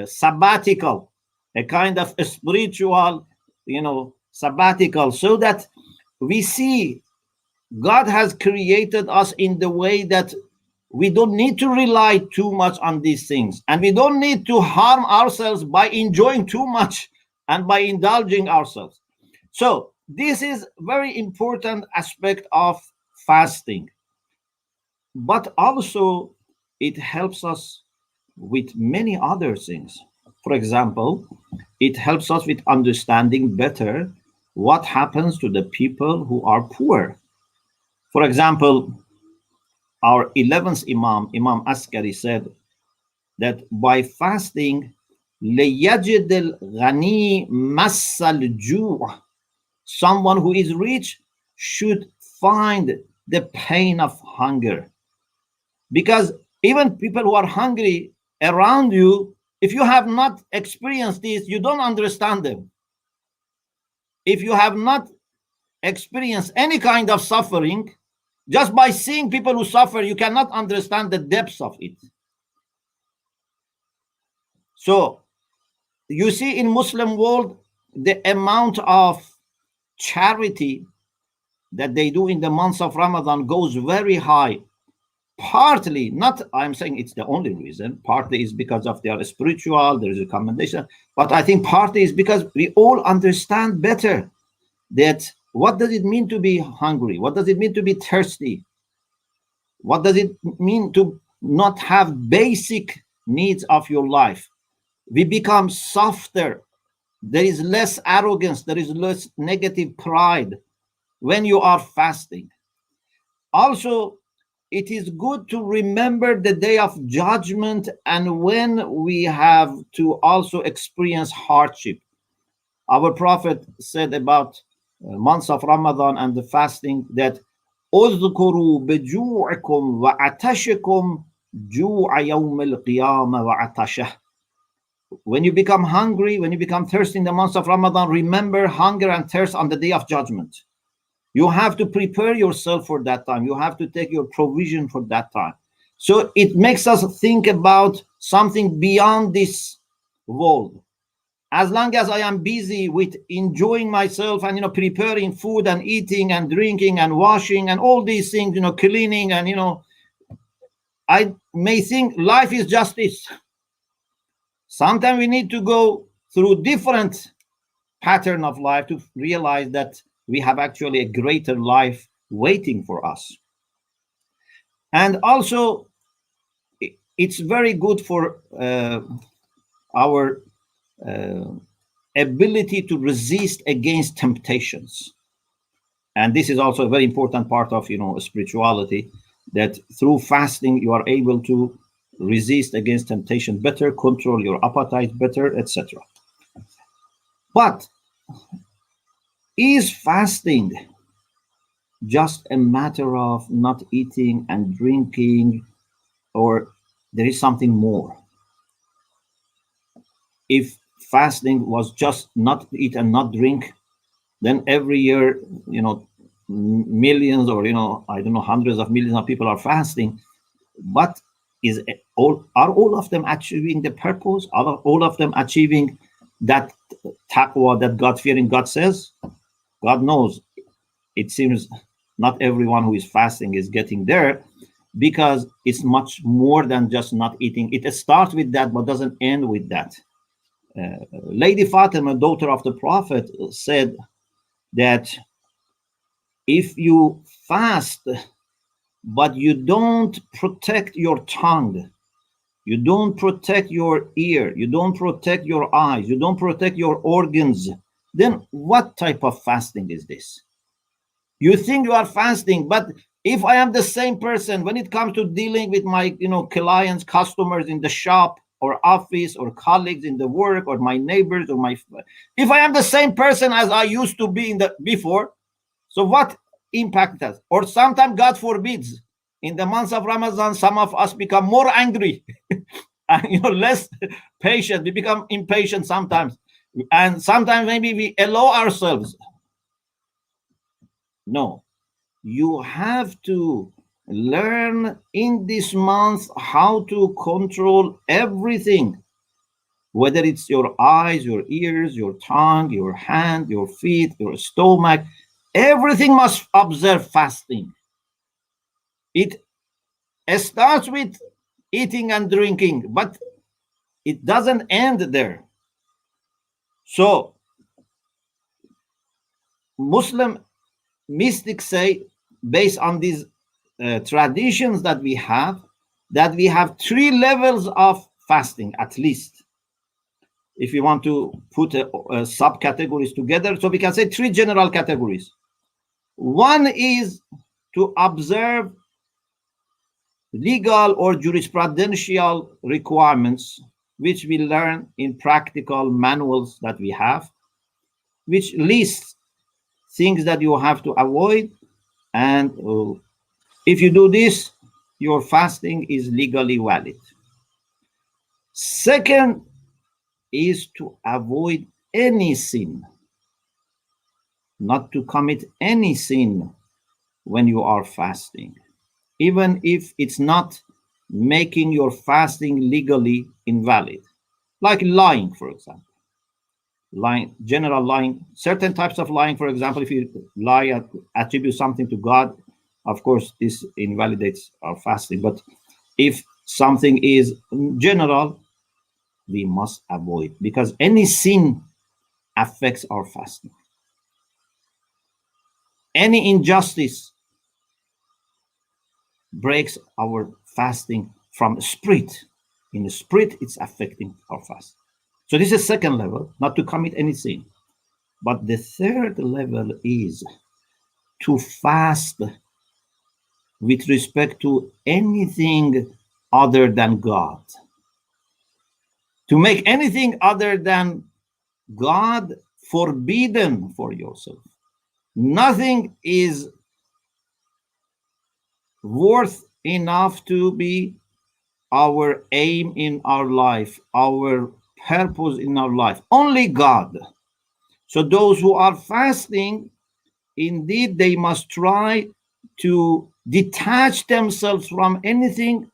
sabbatical, a kind of a spiritual, sabbatical, so that we see God has created us in the way that we don't need to rely too much on these things, and we don't need to harm ourselves by enjoying too much and by indulging ourselves. So this is very important aspect of fasting, but also it helps us with many other things. For example, it helps us with understanding better what happens to the people who are poor. For example, our 11th Imam, Imam Askari, said that by fasting, لَيَجِدِ الْغَنِي مَسَّ الْجُوعِ, someone who is rich should find the pain of hunger. Because even people who are hungry around you, if you have not experienced this, you don't understand them. If you have not experienced any kind of suffering, just by seeing people who suffer, you cannot understand the depths of it. So you see, in Muslim world, the amount of charity that they do in the months of Ramadan goes very high. Partly, not I'm saying it's the only reason, partly is because of their spiritual, there is a commendation, but I think partly is because we all understand better that what does it mean to be hungry? What does it mean to be thirsty? What does it mean to not have basic needs of your life? We become softer. There is less arrogance. There is less negative pride when you are fasting. Also, it is good to remember the day of judgment and when we have to also experience hardship. Our Prophet said about months of Ramadan and the fasting that اذكروا بجوعكم وعطشكم جوع يوم القيامة وعطشه. When you become hungry, when you become thirsty in the months of Ramadan, remember hunger and thirst on the day of judgment. You have to prepare yourself for that time. You have to take your provision for that time. So it makes us think about something beyond this world. As long as I am busy with enjoying myself and preparing food and eating and drinking and washing and all these things, cleaning and I may think life is just this. Sometimes we need to go through different pattern of life to realize that we have actually a greater life waiting for us. And also, it's very good for our ability to resist against temptations. And this is also a very important part of spirituality, that through fasting you are able to resist against temptation better, control your appetite better, etc. But is fasting just a matter of not eating and drinking, or there is something more? if fasting was just not eat and not drink, then every year, millions, or I don't know, hundreds of millions of people are fasting. But are all of them achieving the purpose? Are all of them achieving that taqwa, that God-fearing? God says, God knows. It seems not everyone who is fasting is getting there, because it's much more than just not eating. It starts with that, but doesn't end with that. Lady Fatima, daughter of the Prophet, said that if you fast, but you don't protect your tongue, you don't protect your ear, you don't protect your eyes, you don't protect your organs, then what type of fasting is this? You think you are fasting, but if I am the same person when it comes to dealing with my clients, customers in the shop or office, or colleagues in the work, or my neighbors, or if I am the same person as I used to be before, so what impact does? Or sometimes, God forbids, in the months of Ramadan, some of us become more angry and less patient. We become impatient sometimes, and sometimes maybe we allow ourselves. No, you have to learn in this month how to control everything, whether it's your eyes, your ears, your tongue, your hand, your feet, your stomach. Everything must observe fasting. It starts with eating and drinking, but it doesn't end there. So Muslim mystics say, based on these traditions that we have 3 levels of fasting, at least, if you want to put subcategories together. So we can say 3 general categories. One is to observe legal or jurisprudential requirements, which we learn in practical manuals that we have, which lists things that you have to avoid. And if you do this, your fasting is legally valid. Second is to avoid any sin, not to commit any sin when you are fasting, even if it's not making your fasting legally invalid, like lying, for example. Lying, general lying, certain types of lying. For example, if you lie and attribute something to God, of course, this invalidates our fasting. But if something is general, we must avoid, because any sin affects our fasting. Any injustice breaks our fasting from the spirit. In the spirit, it's affecting our fast. So this is second level, not to commit any sin. But the third level is to fast with respect to anything other than God. To make anything other than God forbidden for yourself. Nothing is worth enough to be our aim in our life, our purpose in our life. Only God. So those who are fasting, indeed, they must try to detach themselves from anything,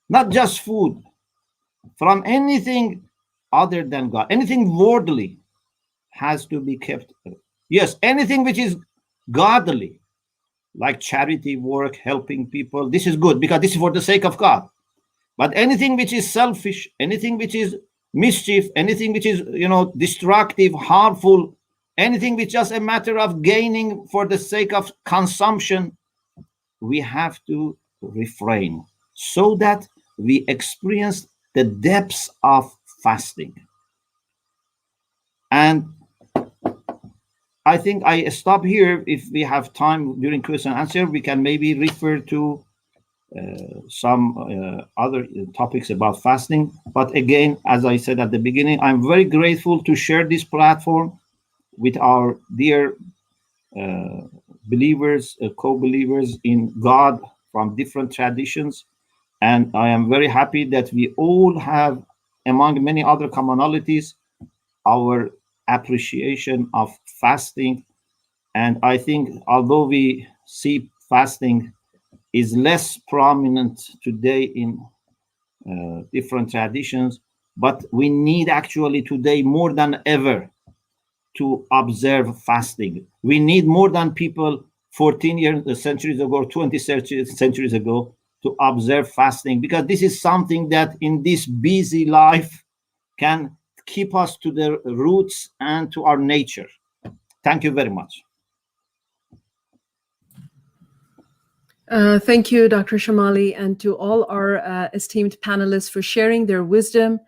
not just food, from anything other than God. Anything worldly has to be kept. Yes, anything which is godly, like charity work, helping people, this is good, because this is for the sake of God. But anything which is selfish, anything which is mischief, anything which is, destructive, harmful, anything which is just a matter of gaining for the sake of consumption, we have to refrain so that we experience the depths of fasting. And I think I stop here. If we have time during question and answer, we can maybe refer to some other topics about fasting. But again, as I said at the beginning, I'm very grateful to share this platform with our dear believers, co-believers in God from different traditions. And I am very happy that we all have, among many other commonalities, our appreciation of fasting. And I think although we see fasting is less prominent today in different traditions, but we need actually today more than ever to observe fasting. We need more than people 14 centuries ago, 20 centuries ago to observe fasting, because this is something that in this busy life can keep us to the roots and to our nature. Thank you very much. Thank you, Dr. Shamali, and to all our esteemed panelists for sharing their wisdom.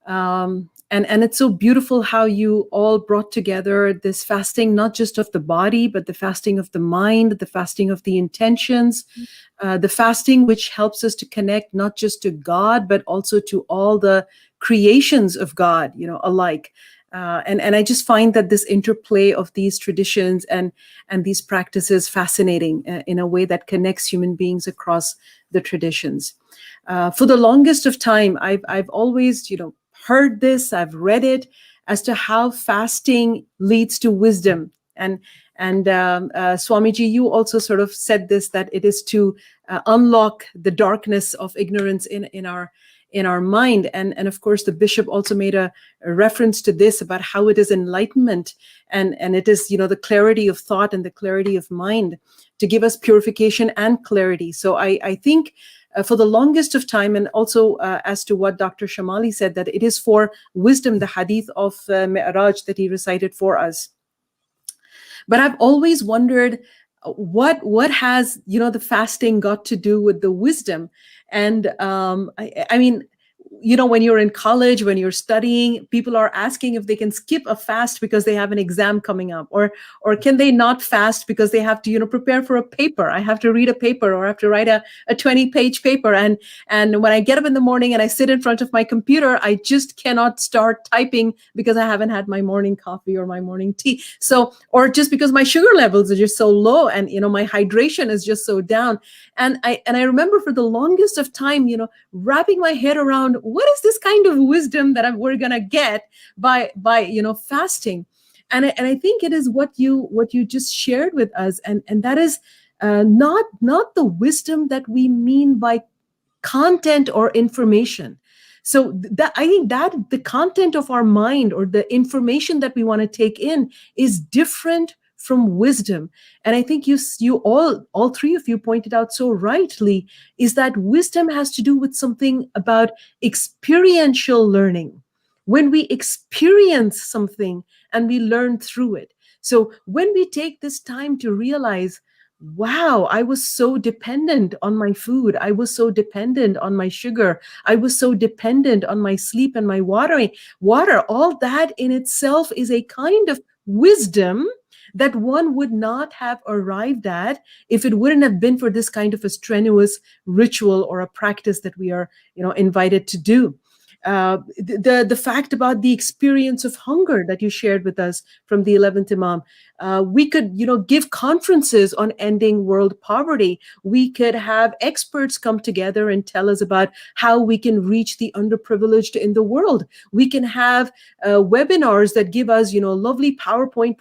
And it's so beautiful how you all brought together this fasting, not just of the body, but the fasting of the mind, the fasting of the intentions, the fasting which helps us to connect not just to God, but also to all the creations of God, alike. And I just find that this interplay of these traditions and these practices fascinating in a way that connects human beings across the traditions. For the longest of time, I've always, heard this, I've read it as to how fasting leads to wisdom. And Swamiji, you also sort of said this, that it is to unlock the darkness of ignorance in our mind. And of course, the bishop also made a reference to this about how it is enlightenment and it is, the clarity of thought and the clarity of mind to give us purification and clarity. So I think for the longest of time, and also as to what Dr. Shamali said, that it is for wisdom, the hadith of Mi'raj that he recited for us. But I've always wondered what has, the fasting got to do with the wisdom? And I mean, when you're in college, when you're studying, people are asking if they can skip a fast because they have an exam coming up, or can they not fast because they have to, prepare for a paper. I have to read a paper, or I have to write a 20-page paper. And when I get up in the morning and I sit in front of my computer, I just cannot start typing because I haven't had my morning coffee or my morning tea. So, or just because my sugar levels are just so low and, my hydration is just so down. And I remember for the longest of time, wrapping my head around what is this kind of wisdom that we're gonna get by fasting, and I think it is what you just shared with us, and that is not the wisdom that we mean by content or information. So that I think that the content of our mind or the information that we want to take in is different from wisdom. And I think you all three of you pointed out so rightly, is that wisdom has to do with something about experiential learning. When we experience something and we learn through it. So when we take this time to realize, wow, I was so dependent on my food. I was so dependent on my sugar. I was so dependent on my sleep and my water. All that in itself is a kind of wisdom that one would not have arrived at if it wouldn't have been for this kind of a strenuous ritual or a practice that we are, invited to do. The fact about the experience of hunger that you shared with us from the 11th Imam. We could, give conferences on ending world poverty. We could have experts come together and tell us about how we can reach the underprivileged in the world. We can have webinars that give us, lovely PowerPoint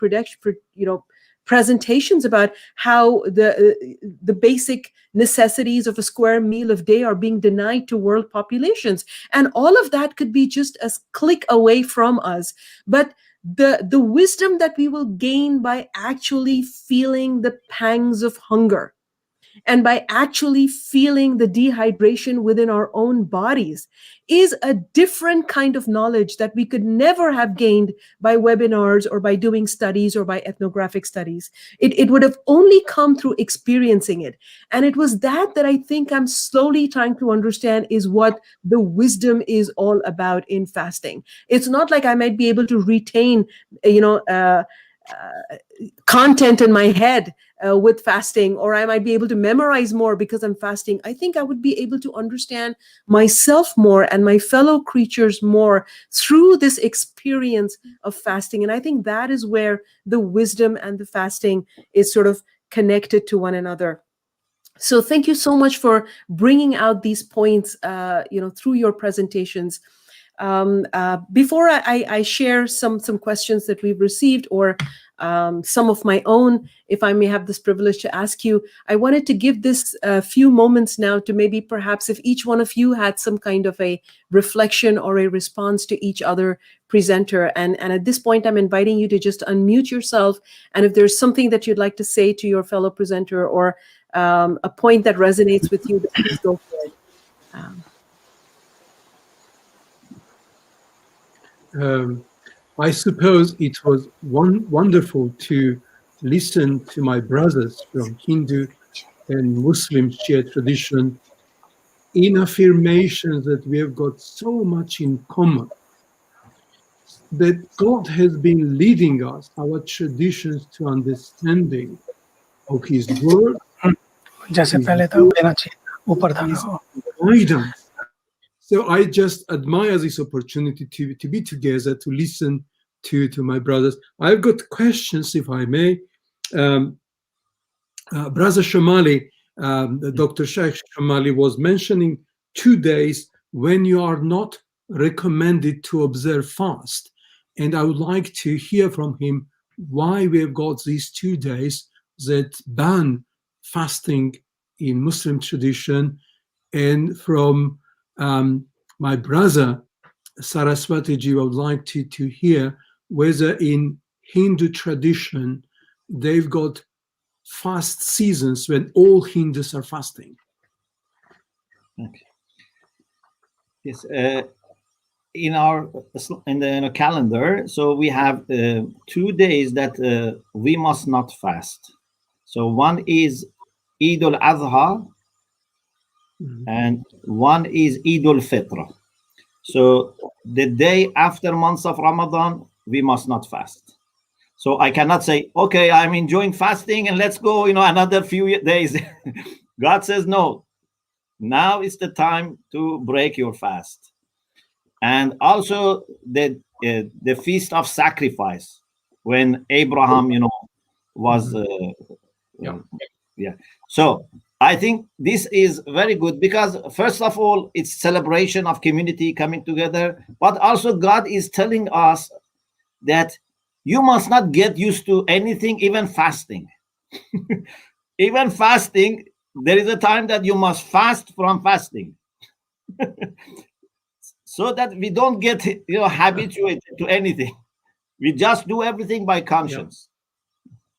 presentations about how the basic necessities of a square meal of day are being denied to world populations. And all of that could be just a click away from us. But the wisdom that we will gain by actually feeling the pangs of hunger and by actually feeling the dehydration within our own bodies is a different kind of knowledge that we could never have gained by webinars or by doing studies or by ethnographic studies. It would have only come through experiencing it. And it was that I think I'm slowly trying to understand is what the wisdom is all about in fasting. It's not like I might be able to retain, content in my head with fasting, or I might be able to memorize more because I'm fasting. I think I would be able to understand myself more and my fellow creatures more through this experience of fasting. And I think that is where the wisdom and the fasting is sort of connected to one another. So thank you so much for bringing out these points, through your presentations. Before I share some questions that we've received, or some of my own, if I may have this privilege to ask you, I wanted to give this a few moments now to maybe perhaps if each one of you had some kind of a reflection or a response to each other presenter. And at this point, I'm inviting you to just unmute yourself. And if there's something that you'd like to say to your fellow presenter, or a point that resonates with you, please go for it. I suppose it was wonderful to listen to my brothers from Hindu and Muslim Shia tradition in affirmation that we have got so much in common, that God has been leading us, our traditions, to understanding of His word, जैसे पहले था देना चाहिए ऊपर था ना guidance. So I just admire this opportunity to be together, to listen to my brothers. I've got questions, if I may. Brother Shamali, Dr. Sheikh Shamali was mentioning 2 days when you are not recommended to observe fast. And I would like to hear from him why we have got these 2 days that ban fasting in Muslim tradition. And from my brother Saraswati ji, I would like to hear whether in Hindu tradition they've got fast seasons when all Hindus are fasting. Okay. Yes. In the calendar, so we have 2 days that we must not fast. So one is Eid al-Adha, and one is Eid al-Fitr. So the day after months of Ramadan, we must not fast. So I cannot say, okay, I'm enjoying fasting and let's go, another few days. God says, no, now is the time to break your fast. And also the feast of sacrifice, when Abraham, was, So I think this is very good because first of all, it's celebration of community coming together, but also God is telling us that you must not get used to anything, even fasting. Even fasting, there is a time that you must fast from fasting. So that we don't get habituated to anything. We just do everything by conscience.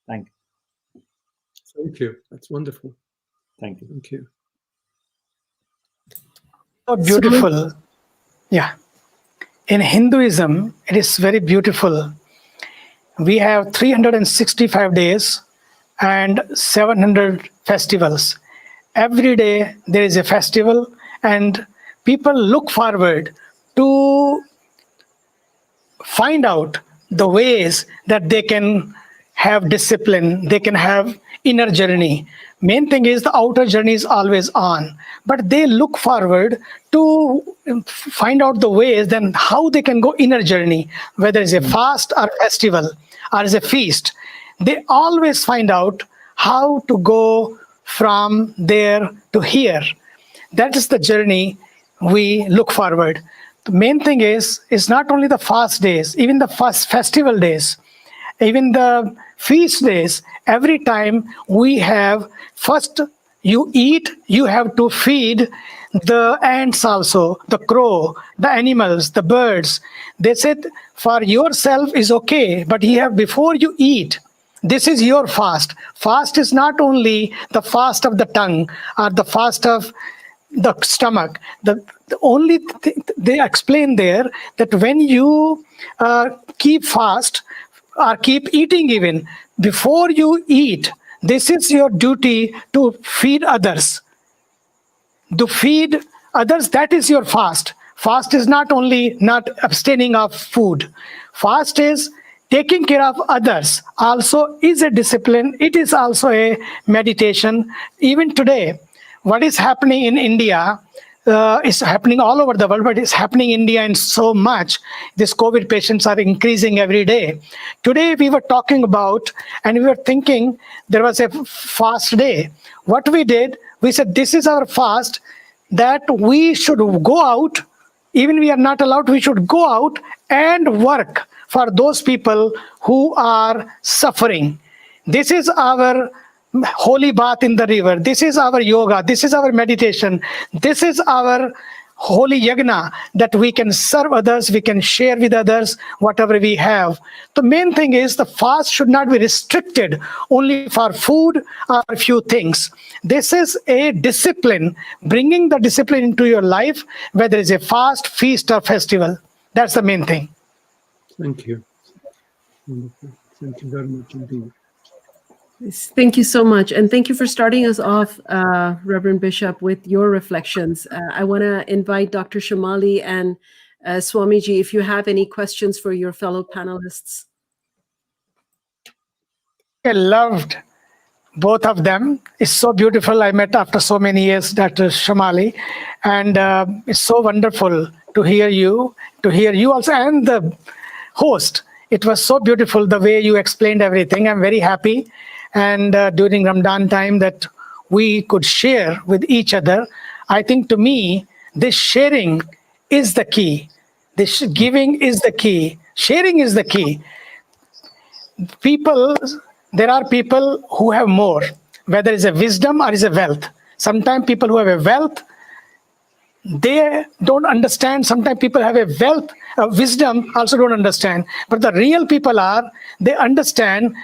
Yeah. Thank you. That's wonderful. Thank you. Thank you. So beautiful. Yeah. In Hinduism, it is very beautiful. We have 365 days and 700 festivals. Every day there is a festival, and people look forward to find out the ways that they can have discipline, they can have inner journey. Main thing is the outer journey is always on, but they look forward to find out the ways then how they can go inner journey, whether it's a fast or festival or it's a feast. They always find out how to go from there to here. That is the journey we look forward. The main thing is not only the fast days, even the fast festival days, even the feast days. Every time we have, first you eat, you have to feed the ants also, the crow, the animals, the birds. They said for yourself is okay, but you have, before you eat, this is your fast. Fast is not only the fast of the tongue or the fast of the stomach. The only thing they explain there, that when you keep fast or keep eating, even before you eat, this is your duty to feed others. To feed others, that is your fast. Fast is not only not abstaining of food. Fast is taking care of others also is a discipline. It is also a meditation. Even today, what is happening in India is happening all over the world, but it's happening in India in so much. These COVID patients are increasing every day. Today we were talking about, and we were thinking there was a fast day. What we did, we said this is our fast, that we should go out even we are not allowed, we should go out and work for those people who are suffering. This is our holy bath in the river. This is our yoga. This is our meditation. This is our holy yagna, that we can serve others, we can share with others whatever we have. The main thing is the fast should not be restricted only for food or a few things. This is a discipline, bringing the discipline into your life, whether it's a fast, feast, or festival. That's the main thing. Thank you. Wonderful. Thank you very much indeed. Thank you so much. And thank you for starting us off, Reverend Bishop, with your reflections. I want to invite Dr. Shamali and Swamiji, if you have any questions for your fellow panelists. I loved both of them. It's so beautiful. I met after so many years Dr. Shamali, and it's so wonderful to hear you also, and the host. It was so beautiful the way you explained everything. I'm very happy. And during Ramadan time that we could share with each other. I think to me, this sharing is the key. This giving is the key. Sharing is the key. There are people who have more, whether it's a wisdom or it's a wealth. Sometimes people who have a wealth, they don't understand. Sometimes people have a wealth, wisdom, also don't understand. But the real people they understand.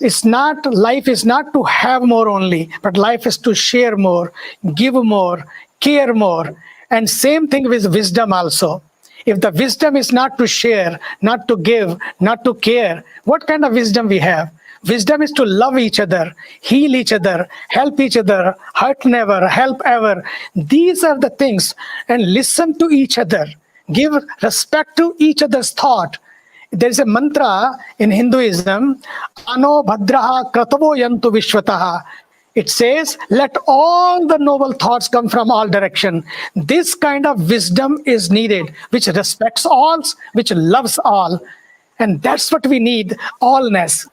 Life is not to have more only, but life is to share more, give more, care more. And same thing with wisdom also. If the wisdom is not to share, not to give, not to care, what kind of wisdom we have? Wisdom is to love each other, heal each other, help each other, hurt never, help ever. These are the things. And listen to each other. Give respect to each other's thought. There is a mantra in Hinduism, Ano Bhadraha Kratavo Yantu Vishwataha. It says, let all the noble thoughts come from all direction. This kind of wisdom is needed, which respects all, which loves all. And that's what we need, allness,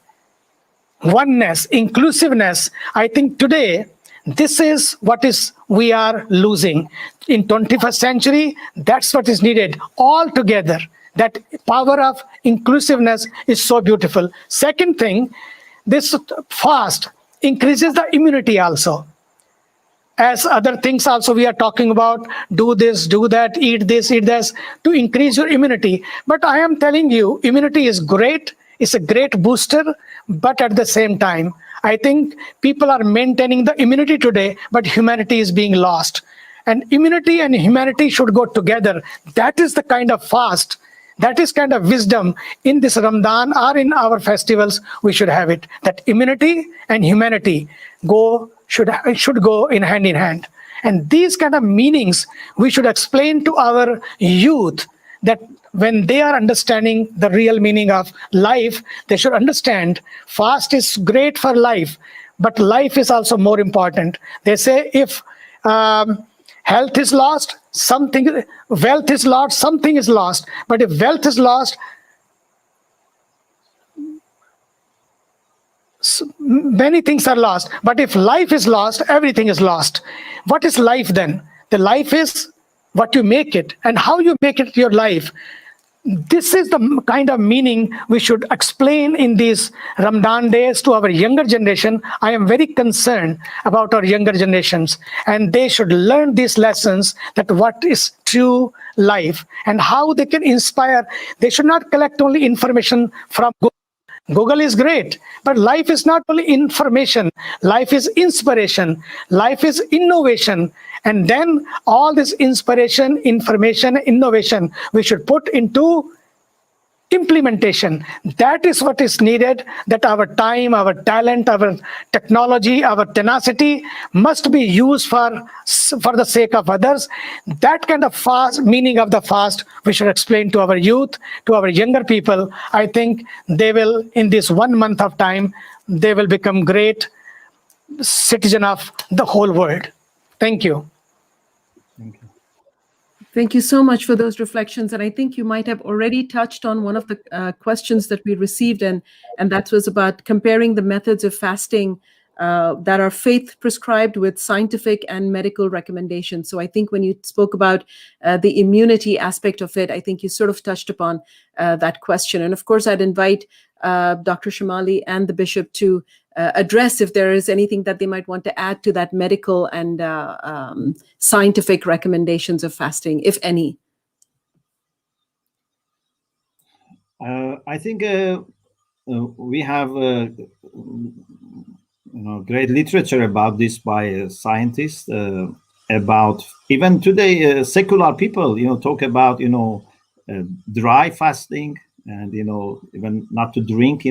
oneness, inclusiveness. I think today, this is what we are losing. In 21st century, that's what is needed, all together. That power of inclusiveness is so beautiful. Second thing, this fast increases the immunity also. As other things also we are talking about, do this, do that, eat this, to increase your immunity. But I am telling you, immunity is great. It's a great booster. But at the same time, I think people are maintaining the immunity today, but humanity is being lost. And immunity and humanity should go together. That is the kind of fast. That is kind of wisdom in this Ramadan or in our festivals. We should have it. That immunity and humanity should go in hand. And these kind of meanings we should explain to our youth, that when they are understanding the real meaning of life, they should understand fast is great for life, but life is also more important. They say if health is lost, wealth is lost, something is lost. But if wealth is lost, many things are lost. But if life is lost, everything is lost. What is life then? The life is what you make it and how you make it your life. This is the kind of meaning we should explain in these Ramadan days to our younger generation. I am very concerned about our younger generations, and they should learn these lessons, that what is true life and how they can inspire. They should not collect only information from Google. Google is great, but life is not only information. Life is inspiration. Life is innovation. And then all this inspiration, information, innovation, we should put into implementation. That is what is needed, that our time, our talent, our technology, our tenacity must be used for the sake of others. That kind of fast, meaning of the fast, we should explain to our youth, to our younger people. I think they will, in this 1 month of time, they will become great citizen of the whole world. Thank you. Thank you. Thank you so much for those reflections. And I think you might have already touched on one of the questions that we received, and that was about comparing the methods of fasting that are faith prescribed with scientific and medical recommendations. So I think when you spoke about the immunity aspect of it, I think you sort of touched upon that question. And of course, I'd invite Dr. Shamali and the bishop to address if there is anything that they might want to add to that medical and scientific recommendations of fasting, if any. I think we have great literature about this by scientists. About even today, secular people, talk about dry fasting and even not to drink.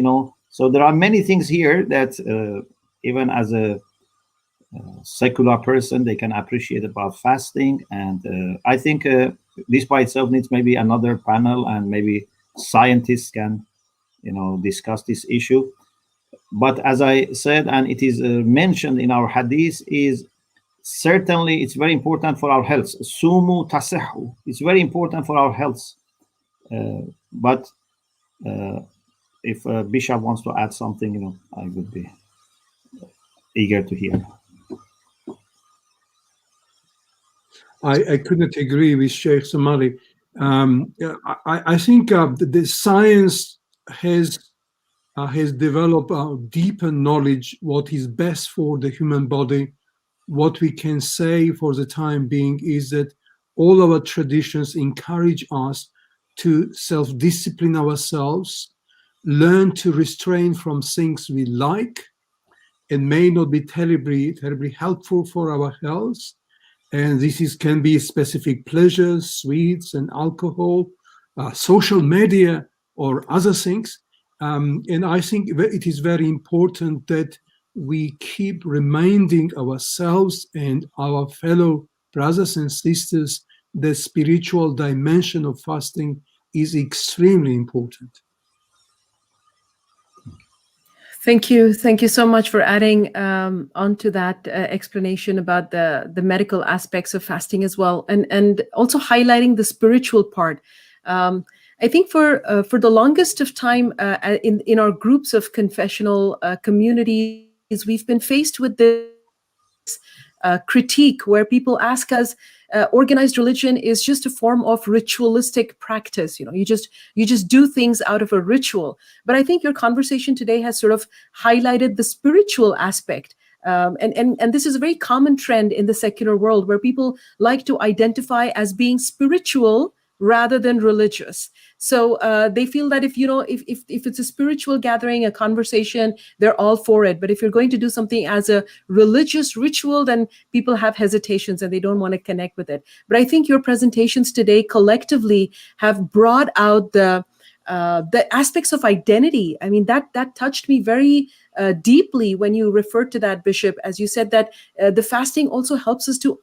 So there are many things here that even as a secular person they can appreciate about fasting. And I think this by itself needs maybe another panel, and maybe scientists can discuss this issue. But as I said, and it is mentioned in our hadith, is certainly it's very important for our health. Sumu tasihhu. It's very important for our health. But if Bishop wants to add something, I would be eager to hear. I couldn't agree with Sheikh Somali. I think the science has developed a deeper knowledge what is best for the human body. What we can say for the time being is that all our traditions encourage us to self-discipline ourselves, learn to restrain from things we like and may not be terribly helpful for our health. And this can be specific pleasures, sweets and alcohol, social media or other things. And I think it is very important that we keep reminding ourselves and our fellow brothers and sisters the spiritual dimension of fasting is extremely important. Thank you. Thank you so much for adding onto that explanation about the medical aspects of fasting as well, and also highlighting the spiritual part. I think for the longest of time in our groups of confessional communities, we've been faced with this critique where people ask us, organized religion is just a form of ritualistic practice. You just do things out of a ritual. But I think your conversation today has sort of highlighted the spiritual aspect. And this is a very common trend in the secular world where people like to identify as being spiritual rather than religious. So they feel that if it's a spiritual gathering, a conversation, they're all for it. But if you're going to do something as a religious ritual, then people have hesitations and they don't want to connect with it. But I think your presentations today collectively have brought out the aspects of identity. I mean, that touched me very deeply when you referred to that, Bishop, as you said that the fasting also helps us to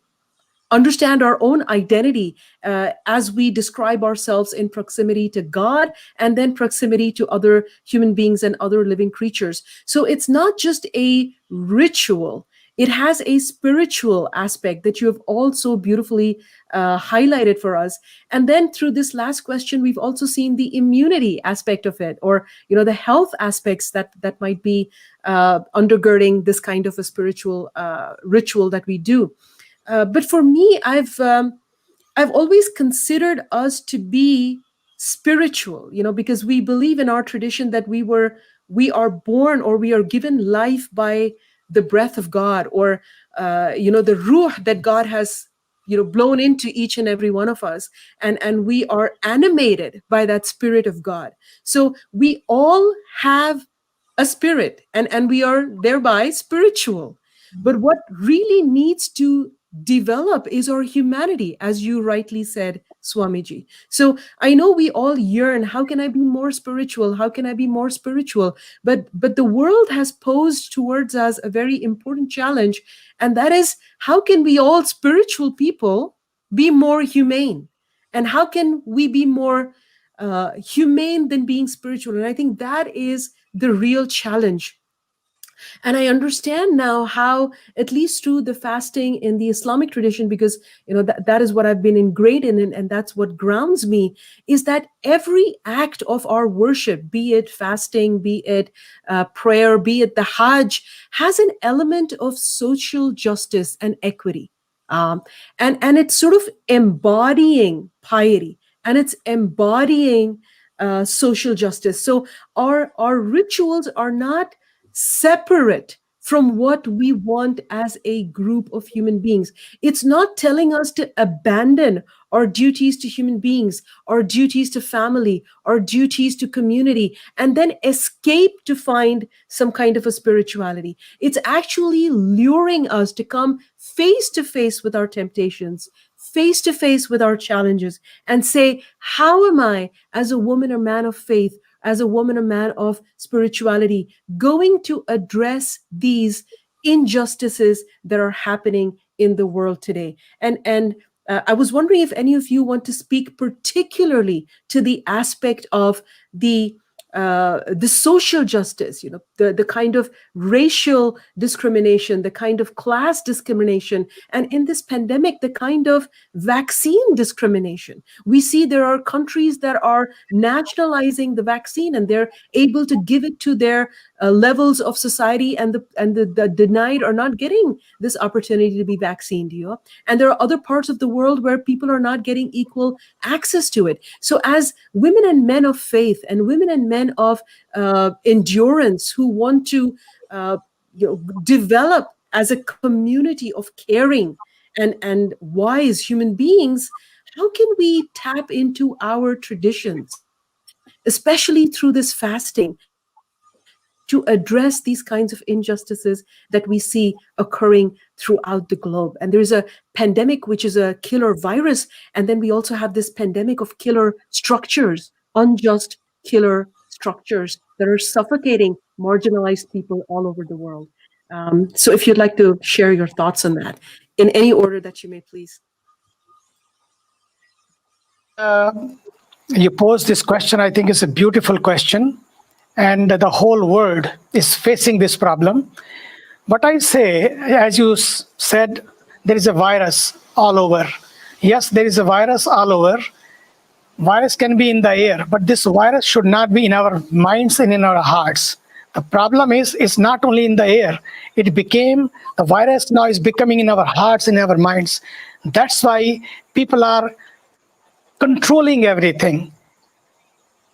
understand our own identity as we describe ourselves in proximity to God and then proximity to other human beings and other living creatures. So it's not just a ritual. It has a spiritual aspect that you have also beautifully highlighted for us. And then through this last question, we've also seen the immunity aspect of it, or the health aspects that might be undergirding this kind of a spiritual ritual that we do. But for me, I've always considered us to be spiritual, because we believe in our tradition that we are born or we are given life by the breath of God, or the ruh that God has blown into each and every one of us, and we are animated by that spirit of God. So we all have a spirit, and we are thereby spiritual. But what really needs to develop is our humanity, as you rightly said, Swamiji. So I know we all yearn, how can I be more spiritual? How can I be more spiritual? But the world has posed towards us a very important challenge, and that is, how can we all spiritual people be more humane? And how can we be more humane than being spiritual? And I think that is the real challenge And I understand now how, at least through the fasting in the Islamic tradition, because that is what I've been ingrained in, and that's what grounds me, is that every act of our worship, be it fasting, be it prayer, be it the Hajj, has an element of social justice and equity. And it's sort of embodying piety, and it's embodying social justice. So our rituals are not separate from what we want as a group of human beings. It's not telling us to abandon our duties to human beings, our duties to family, our duties to community, and then escape to find some kind of a spirituality. It's actually luring us to come face to face with our temptations, face to face with our challenges, and say, how am I, as a woman or man of faith, as a woman or man of spirituality, going to address these injustices that are happening in the world today? And I was wondering if any of you want to speak particularly to the aspect of the social justice, the kind of racial discrimination, the kind of class discrimination, and in this pandemic, the kind of vaccine discrimination. We see there are countries that are nationalizing the vaccine, and they're able to give it to their levels of society, and the denied are not getting this opportunity to be vaccinated. And there are other parts of the world where people are not getting equal access to it. So as women and men of faith, and women and men of endurance, who want to develop as a community of caring and wise human beings, how can we tap into our traditions, especially through this fasting, to address these kinds of injustices that we see occurring throughout the globe? And there's a pandemic, which is a killer virus. And then we also have this pandemic of killer structures, unjust killer structures that are suffocating marginalized people all over the world. So if you'd like to share your thoughts on that, in any order that you may, please. You posed this question. I think it's a beautiful question. And the whole world is facing this problem. But I say, as you said, there is a virus all over. Yes, there is a virus all over. Virus can be in the air, but this virus should not be in our minds and in our hearts. The problem is, it's not only in the air. The virus now is becoming in our hearts, in our minds. That's why people are controlling everything.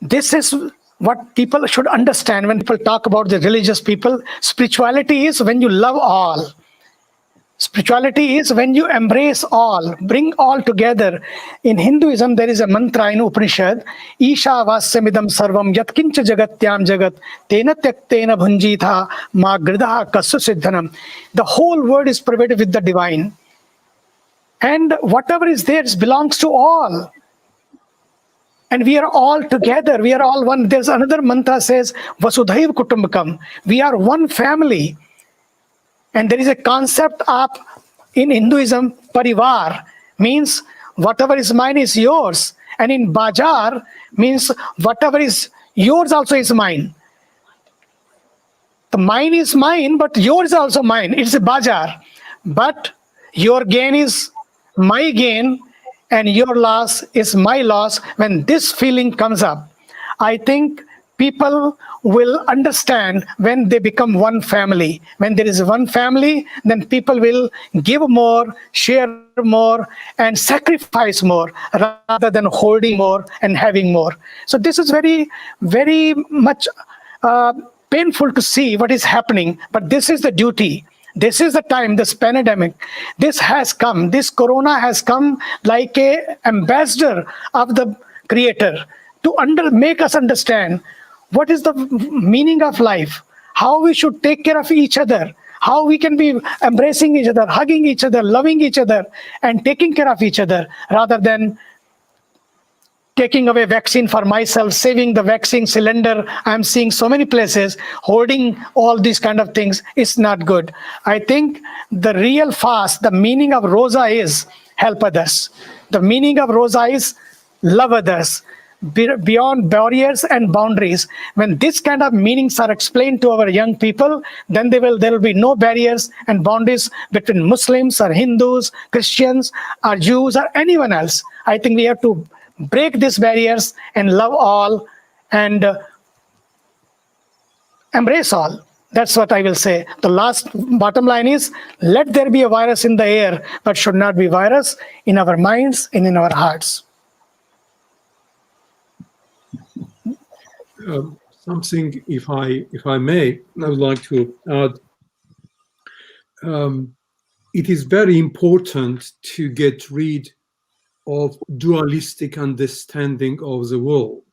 This is what people should understand when people talk about the religious people. Spirituality is when you love all. Spirituality is when you embrace all, bring all together. In Hinduism, there is a mantra in Upanishad, Isha Vasyamidam Sarvam Yatkincha Jagatyam Jagat Tena Tyaktena Bhunjitha Ma Gridaha Kasu Siddhanam. The whole world is pervaded with the divine. And whatever is there belongs to all. And we are all together. We are all one. There's another mantra says, Vasudhaiva Kutumbakam. We are one family. And there is a concept of, in Hinduism, parivar, means whatever is mine is yours. And in bajar, means whatever is yours also is mine. The mine is mine, but yours is also mine. It's a bajar. But your gain is my gain, and your loss is my loss. When this feeling comes up, I think people will understand when they become one family. When there is one family, then people will give more, share more, and sacrifice more, rather than holding more and having more. So this is very, very much painful to see what is happening, but this is the duty. This is the time, this pandemic, this has come, this corona has come like a ambassador of the Creator to make us understand what is the meaning of life, how we should take care of each other, how we can be embracing each other, hugging each other, loving each other, and taking care of each other, rather than taking away vaccine for myself, saving the vaccine cylinder. I'm seeing so many places holding all these kind of things. Is not good. I think the real fast, the meaning of Rosa is help others. The meaning of Rosa is love others. beyond barriers and boundaries. When this kind of meanings are explained to our young people, then there will be no barriers and boundaries between Muslims or Hindus, Christians or Jews or anyone else. I think we have to break these barriers and love all and embrace all. That's what I will say. The bottom line is, let there be a virus in the air, but should not be virus in our minds and in our hearts. Something, if I may, I would like to add. It is very important to get rid of dualistic understanding of the world,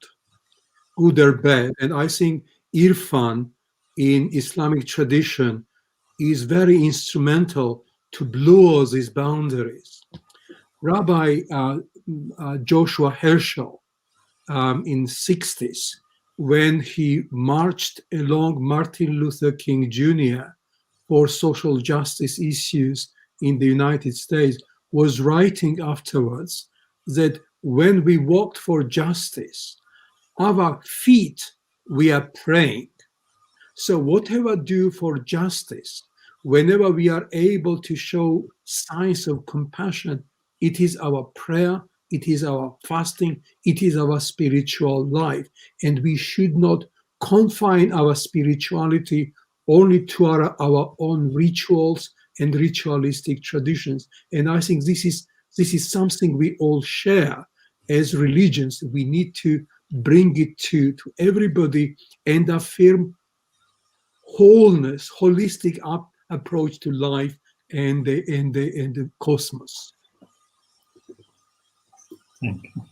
good or bad. And I think Irfan in Islamic tradition is very instrumental to blur these boundaries. Rabbi Joshua Herschel in 60s, when he marched along Martin Luther King Jr. for social justice issues in the United States, was writing afterwards that when we walked for justice, our feet, we are praying. So whatever do for justice, whenever we are able to show signs of compassion, it is our prayer, it is our fasting, it is our spiritual life. And we should not confine our spirituality only to our own rituals and ritualistic traditions. And I think this is something we all share as religions. We need to bring it to everybody and affirm wholeness, holistic approach to life and the cosmos. Thank you.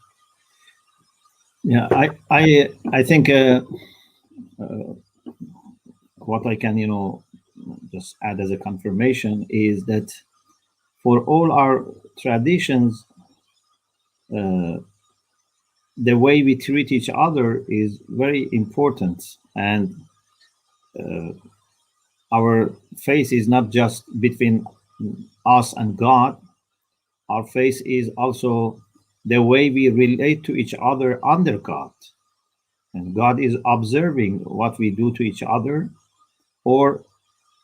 Yeah, I think what I can just add as a confirmation is that for all our traditions, the way we treat each other is very important, and our faith is not just between us and God. Our faith is also the way we relate to each other under God. And God is observing what we do to each other, or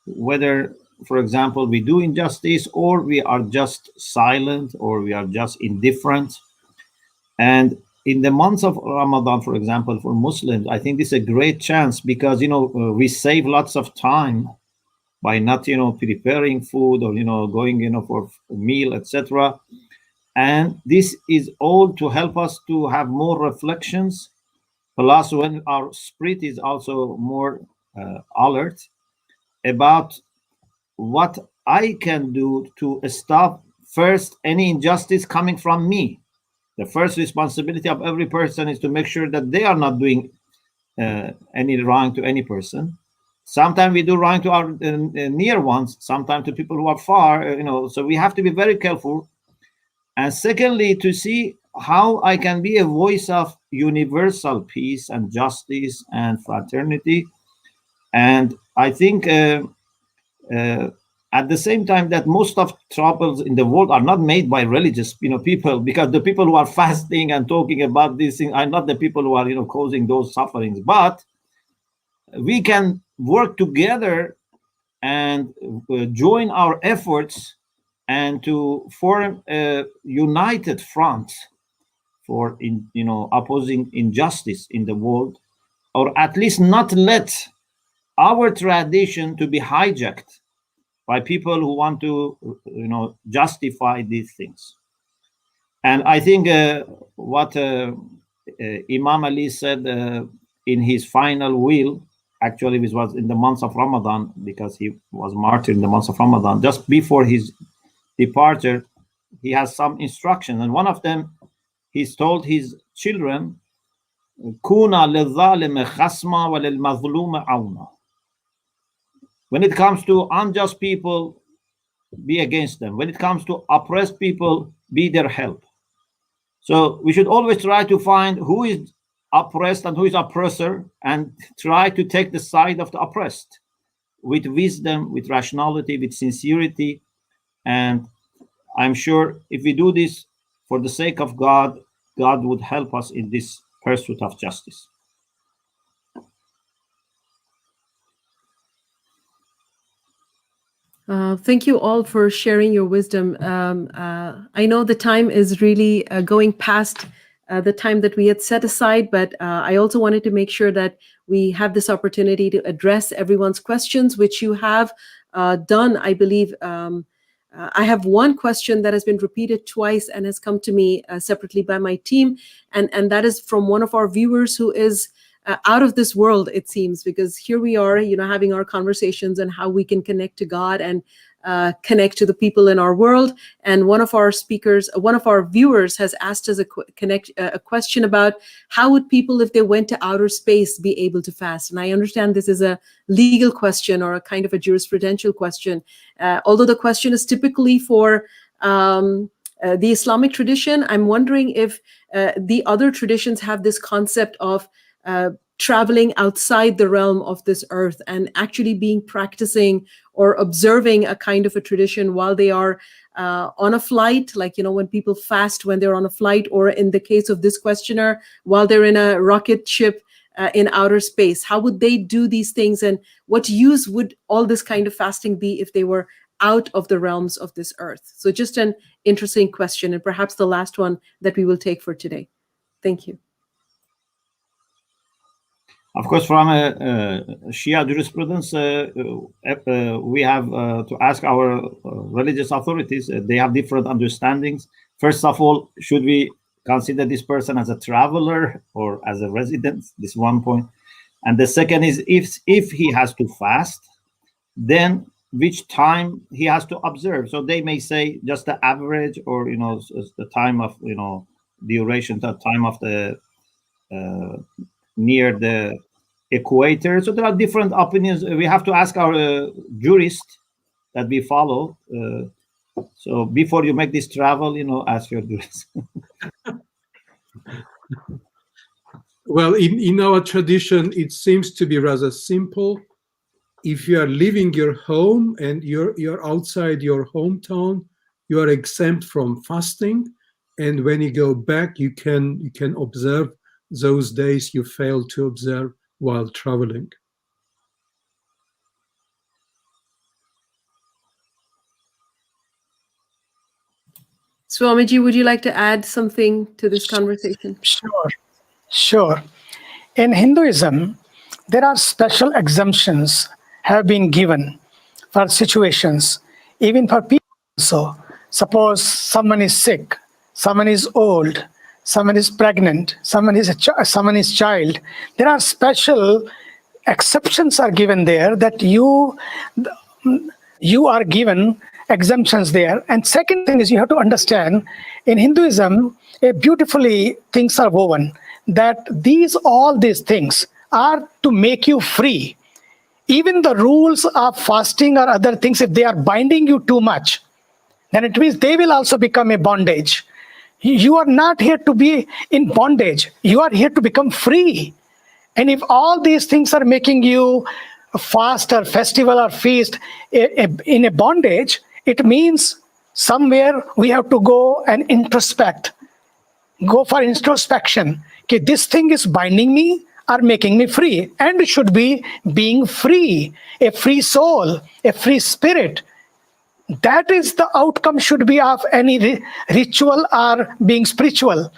whether, for example, we do injustice, or we are just silent, or we are just indifferent. And in the months of Ramadan, for example, for Muslims, I think this is a great chance because, we save lots of time by not, preparing food or, going, for a meal, etc. And this is all to help us to have more reflections. Plus, when our spirit is also more alert about what I can do to stop first any injustice coming from me. The first responsibility of every person is to make sure that they are not doing any wrong to any person. Sometimes we do wrong to our near ones, sometimes to people who are far, so we have to be very careful. And secondly, to see how I can be a voice of universal peace and justice and fraternity. And I think at the same time that most of troubles in the world are not made by religious people, because the people who are fasting and talking about these things are not the people who are causing those sufferings. But we can work together and join our efforts and to form a united front for opposing injustice in the world, or at least not let our tradition to be hijacked by people who want to justify these things. And I think what Imam Ali said in his final will, actually this was in the month of Ramadan, because he was martyred in the month of Ramadan, just before his departure, he has some instructions, and one of them, he's told his children, "Kuna lil-zalimi khasma wa lil-mazlumi awna." When it comes to unjust people, be against them. When it comes to oppressed people, be their help. So we should always try to find who is oppressed and who is oppressor, and try to take the side of the oppressed with wisdom, with rationality, with sincerity. And I'm sure if we do this for the sake of God, God would help us in this pursuit of justice. Thank you all for sharing your wisdom. I know the time is really going past the time that we had set aside, but I also wanted to make sure that we have this opportunity to address everyone's questions, which you have done, I believe. I have one question that has been repeated twice and has come to me separately by my team, and that is from one of our viewers who is out of this world, it seems, because here we are, having our conversations and how we can connect to God and connect to the people in our world. And one of our viewers has asked us a question about how would people, if they went to outer space, be able to fast? And I understand this is a legal question or a kind of a jurisprudential question. Although the question is typically for the Islamic tradition, I'm wondering if the other traditions have this concept of traveling outside the realm of this earth and actually practicing or observing a kind of a tradition while they are on a flight, like, when people fast when they're on a flight, or in the case of this questioner, while they're in a rocket ship in outer space. How would they do these things, and what use would all this kind of fasting be if they were out of the realms of this earth? So just an interesting question, and perhaps the last one that we will take for today. Thank you. Of course, from Shia jurisprudence, we have to ask our religious authorities. They have different understandings. First of all, should we consider this person as a traveler or as a resident? This is one point. And the second is, if he has to fast, then which time he has to observe. So they may say just the average, or the time of duration, the time of the near the equator. So there are different opinions. We have to ask our jurist that we follow. So before you make this travel, ask your jurist. Well, in our tradition, it seems to be rather simple. If you are leaving your home and you're outside your hometown, you are exempt from fasting. And when you go back, you can observe those days you failed to observe while traveling. Swamiji, would you like to add something to this conversation? Sure. In Hinduism, there are special exemptions have been given for situations, even for people. So, suppose someone is sick, someone is old, someone is pregnant, someone is child. There are special exceptions are given there that you are given exemptions there. And second thing is, you have to understand, in Hinduism, beautifully things are woven, that all these things are to make you free. Even the rules of fasting or other things, if they are binding you too much, then it means they will also become a bondage. You are not here to be in bondage. You are here to become free. And if all these things are making you fast or festival or feast in a bondage, it means somewhere we have to go and introspect. Go for introspection. Okay, this thing is binding me or making me free, and it should be being free, a free soul, a free spirit. That is the outcome should be of any ritual or being spiritual.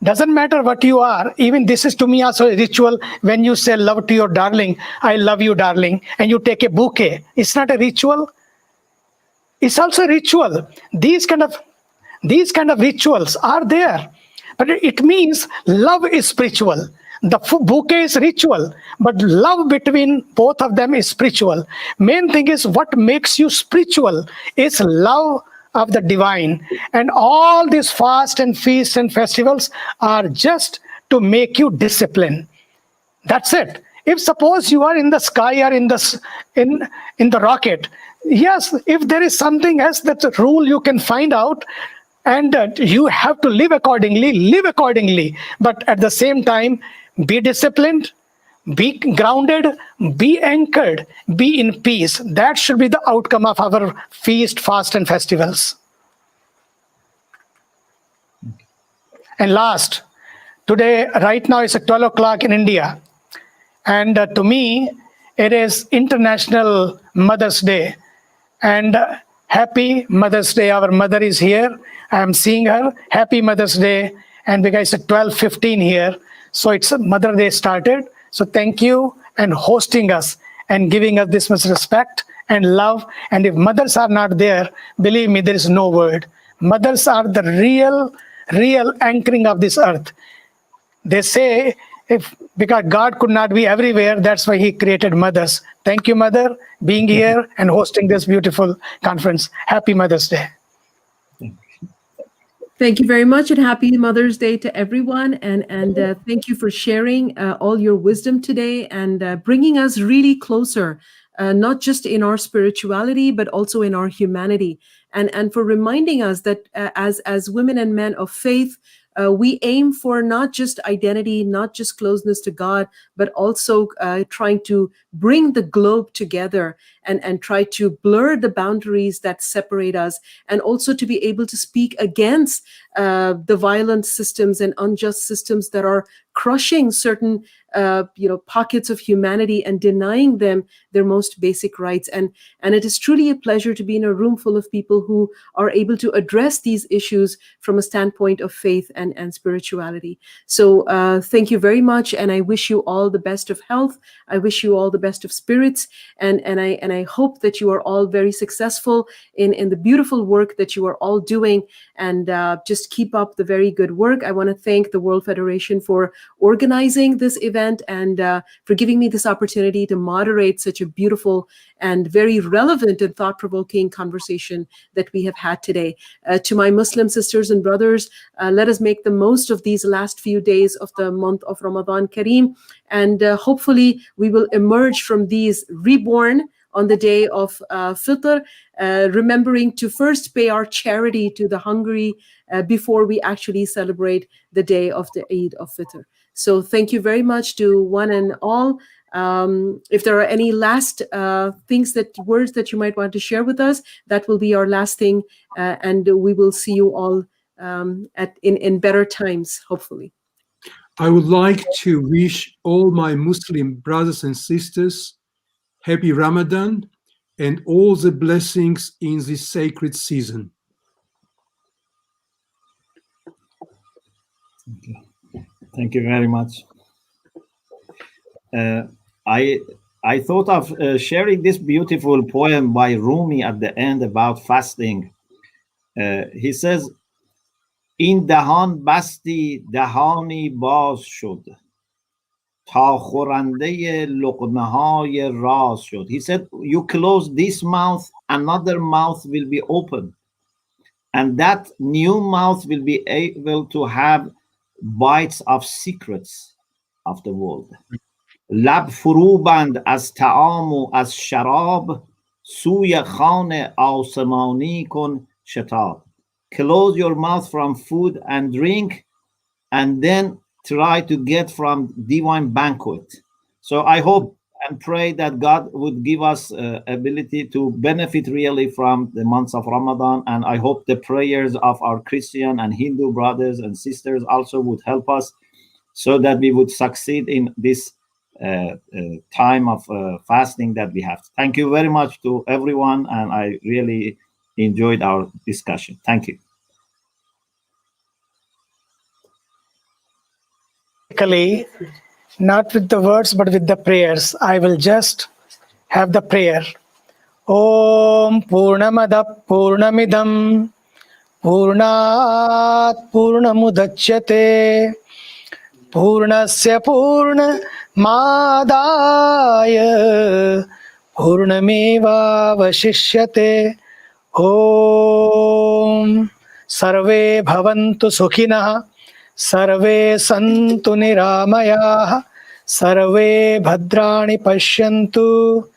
Doesn't matter what you are. Even this is to me also a ritual. When you say love to your darling, I love you, darling, and you take a bouquet, it's not a ritual. It's also a ritual. These kind of rituals are there, but it means love is spiritual. The bouquet is ritual, but love between both of them is spiritual. Main thing is what makes you spiritual is love of the divine. And all these fast and feasts and festivals are just to make you discipline. That's it. If suppose you are in the sky or in the rocket, yes, if there is something else, that's a rule you can find out, and you have to live accordingly. But at the same time, be disciplined, be grounded, be anchored, be in peace. That should be the outcome of our feast, fast, and festivals. And last, Today, right now, it's at 12 o'clock in India. And to me, it is International Mother's Day. And happy Mother's Day. Our mother is here. I am seeing her. Happy Mother's Day. And because it's at 12:15 here, so it's Mother Day started. So thank you and hosting us and giving us this much respect and love. And if mothers are not there, believe me, there is no word. Mothers are the real anchoring of this earth. They say, because God could not be everywhere, that's why he created mothers. Thank you, Mother, being here and hosting this beautiful conference. Happy Mother's Day. Thank you very much, and happy Mother's Day to everyone. And thank you for sharing all your wisdom today and bringing us really closer, not just in our spirituality, but also in our humanity. And for reminding us that as women and men of faith, we aim for not just identity, not just closeness to God, but also trying to bring the globe together and try to blur the boundaries that separate us, and also to be able to speak against the violent systems and unjust systems that are crushing certain pockets of humanity and denying them their most basic rights. And it is truly a pleasure to be in a room full of people who are able to address these issues from a standpoint of faith and spirituality. So thank you very much, and I wish you all the best of health. I wish you all the best of spirits, and I hope that you are all very successful in the beautiful work that you are all doing, and just keep up the very good work. I want to thank the World Federation for organizing this event and for giving me this opportunity to moderate such a beautiful and very relevant and thought-provoking conversation that we have had today. To my Muslim sisters and brothers, let us make the most of these last few days of the month of Ramadan Kareem, and hopefully we will emerge from these reborn on the day of Fitr, remembering to first pay our charity to the hungry before we actually celebrate the day of the Eid of Fitr. So thank you very much to one and all. If there are any last words that you might want to share with us, that will be our last thing, and we will see you all in better times, hopefully. I would like to wish all my Muslim brothers and sisters happy Ramadan and all the blessings in this sacred season. Thank you very much. I thought of sharing this beautiful poem by Rumi at the end about fasting. He says, این دهان بستی دهانی باز شد تا خورنده لقمه های راز شد. He said, you close this mouth, another mouth will be open, and that new mouth will be able to have bites of secrets of the world. لب فرو بند از طعام و از شراب سوی خان آسمانی کن شتاب. Close your mouth from food and drink, and then try to get from divine banquet. So I hope and pray that God would give us ability to benefit really from the months of Ramadan, and I hope the prayers of our Christian and Hindu brothers and sisters also would help us so that we would succeed in this time of fasting that we have. Thank you very much to everyone, and I really enjoyed our discussion. Thank you. Not with the words, but with the prayers. I will just have the prayer. Om Purnamada Purnamidam Purnat Purnamudachyate Purnasya Purna Madaya Purnameva Vashishyate. Om Sarve Bhavantu Sukhinaha Sarve Santu Niramayah Sarve Bhadrani Pashyantu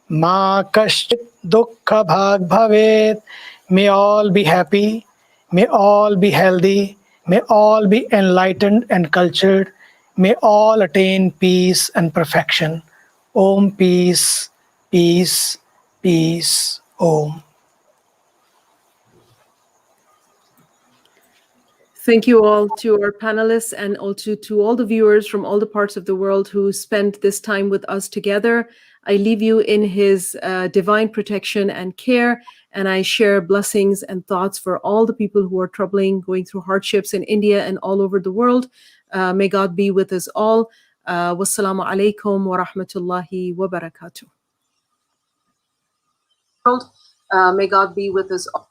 Ma Kashchit Dukkha Bhag Bhavet. May all be happy, may all be healthy, may all be enlightened and cultured, may all attain peace and perfection. Om peace, peace, peace, Om. Thank you all to our panelists and also to all the viewers from all the parts of the world who spent this time with us together. I leave you in his divine protection and care, and I share blessings and thoughts for all the people who are going through hardships in India and all over the world. May God be with us all. Wassalamu alaikum wa rahmatullahi wa barakatuh. May God be with us all.